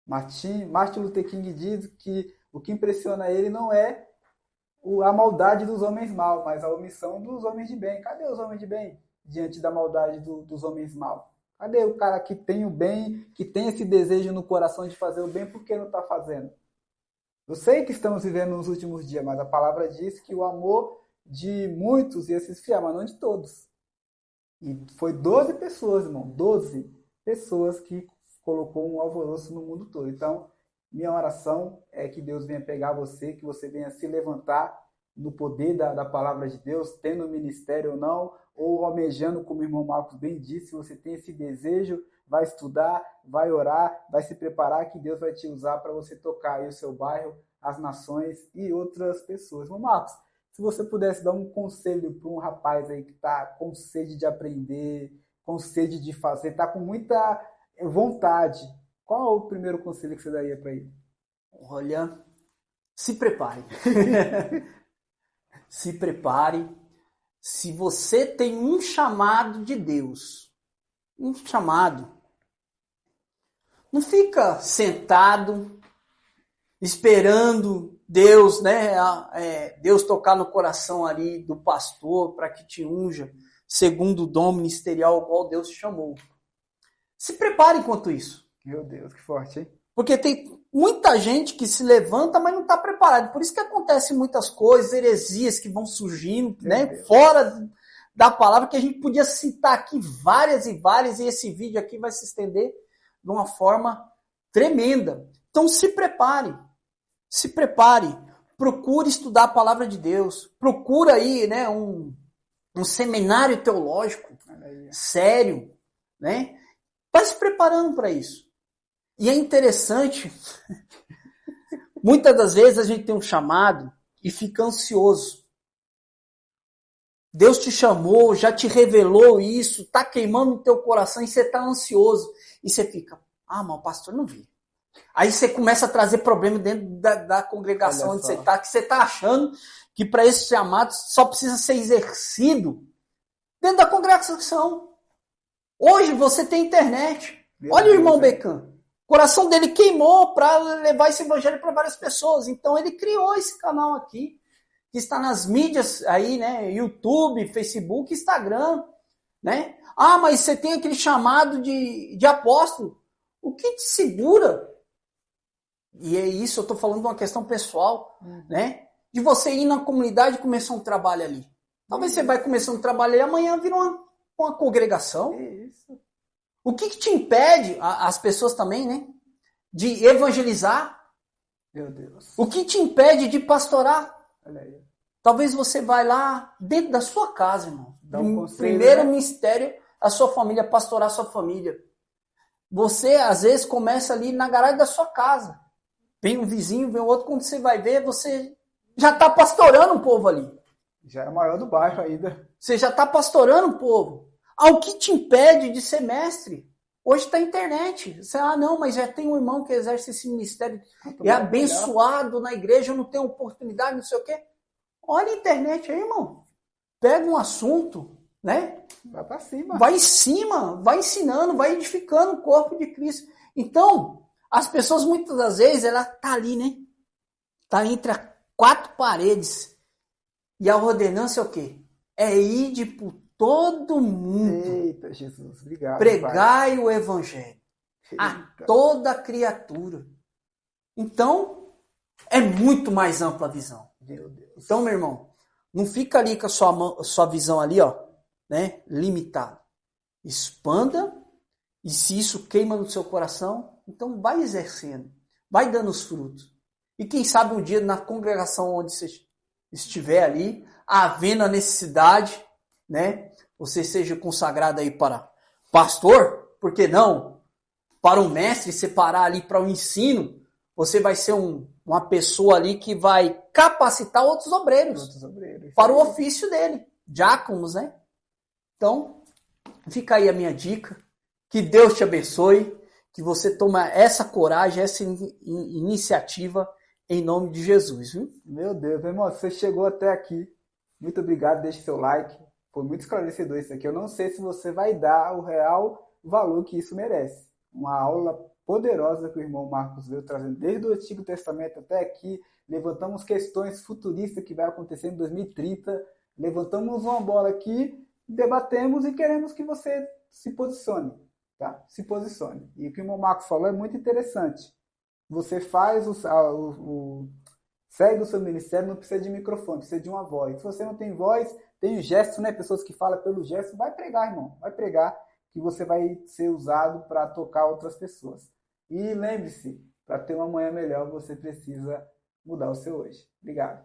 Martin Luther King diz que o que impressiona ele não é a maldade dos homens maus, mas a omissão dos homens de bem. Cadê os homens de bem diante da maldade dos homens maus? Cadê o cara que tem o bem, que tem esse desejo no coração de fazer o bem, por que não está fazendo? Eu sei que estamos vivendo nos últimos dias, mas a palavra diz que o amor de muitos ia se esfriar, mas não de todos. E foi 12 pessoas, irmão, 12 pessoas que colocou um alvoroço no mundo todo. Então, minha oração é que Deus venha pegar você, que você venha se levantar no poder da palavra de Deus, tendo ministério ou não, ou almejando, como o irmão Marcos bem disse, você tem esse desejo, vai estudar, vai orar, vai se preparar, que Deus vai te usar para você tocar aí o seu bairro, as nações e outras pessoas. Irmão Marcos, se você pudesse dar um conselho para um rapaz aí que está com sede de aprender, com sede de fazer, está com muita vontade, qual é o primeiro conselho que você daria para ele? Olha, se prepare. Se prepare. Se você tem um chamado de Deus, um chamado, não fica sentado esperando Deus, né? Deus tocar no coração ali do pastor para que te unja, segundo o dom ministerial ao qual Deus te chamou. Se prepare enquanto isso. Meu Deus, que forte, hein? Porque tem muita gente que se levanta, mas não está preparado. Por isso que acontecem muitas coisas, heresias que vão surgindo, né? Fora da palavra, que a gente podia citar aqui várias e várias, e esse vídeo aqui vai se estender de uma forma tremenda. Então se prepare. Se prepare. Procure estudar a palavra de Deus. Procura aí, né, um seminário teológico sério, né? Vai se preparando para isso. E é interessante, Muitas das vezes a gente tem um chamado e fica ansioso. Deus te chamou, já te revelou isso, tá queimando no teu coração e você tá ansioso. E você fica, mas o pastor não viu. Aí você começa a trazer problema dentro da congregação onde você tá, que você tá achando que para esse chamado só precisa ser exercido dentro da congregação. Hoje você tem internet. Olha o irmão Becan. O coração dele queimou para levar esse evangelho para várias pessoas. Então ele criou esse canal aqui, que está nas mídias aí, né? YouTube, Facebook, Instagram, né? Mas você tem aquele chamado de apóstolo. O que te segura? E é isso, eu estou falando de uma questão pessoal, né? De você ir na comunidade e começar um trabalho ali. Talvez você vai começar um trabalho ali, amanhã vira uma congregação. Isso. O que te impede, as pessoas também, né? De evangelizar? Meu Deus. O que te impede de pastorar? Olha aí. Talvez você vai lá dentro da sua casa, irmão. Dá um conselho, primeiro né? mistério, a sua família, pastorar a sua família. Você, às vezes, começa ali na garagem da sua casa. Vem um vizinho, vem outro, quando você vai ver, você já está pastorando o povo ali. Já é o maior do bairro ainda. Você já está pastorando o povo. O que te impede de ser mestre? Hoje está a internet. Você, não, mas já tem um irmão que exerce esse ministério. É abençoado na igreja, eu não tenho oportunidade, não sei o quê. Olha a internet aí, irmão. Pega um assunto, né? Vai para cima. Vai em cima, vai ensinando, vai edificando o corpo de Cristo. Então, as pessoas muitas das vezes, ela tá ali, né? Tá entre as quatro paredes. E a ordenança é o quê? É ir por todo mundo. Eita, Jesus, obrigado. Pregai o evangelho a toda criatura. Então, é muito mais ampla a visão. Meu Deus. Então, meu irmão, não fica ali com a sua visão ali, ó, né, limitada. Expanda, e se isso queima no seu coração, então vai exercendo, vai dando os frutos. E quem sabe um dia na congregação onde você estiver ali, havendo a necessidade, né, você seja consagrado aí para pastor, por que não? Para um mestre, separar ali para o ensino, você vai ser uma pessoa ali que vai capacitar outros obreiros para o ofício dele, diáconos, né? Então, fica aí a minha dica, que Deus te abençoe, que você tome essa coragem, essa iniciativa em nome de Jesus, viu? Meu Deus, meu irmão, você chegou até aqui, muito obrigado, deixe seu like, foi muito esclarecedor isso aqui, eu não sei se você vai dar o real valor que isso merece, uma aula poderosa que o irmão Marcos veio trazendo desde o Antigo Testamento até aqui, levantamos questões futuristas que vai acontecer em 2030, levantamos uma bola aqui, debatemos e queremos que você se posicione, tá? Se posicione. E o que o irmão Marcos falou é muito interessante. Você faz segue o seu ministério, não precisa de microfone, precisa de uma voz. Se você não tem voz, tem o gesto, né? Pessoas que falam pelo gesto, vai pregar, irmão, vai pregar, que você vai ser usado para tocar outras pessoas. E lembre-se, para ter uma manhã melhor, você precisa mudar o seu hoje. Obrigado.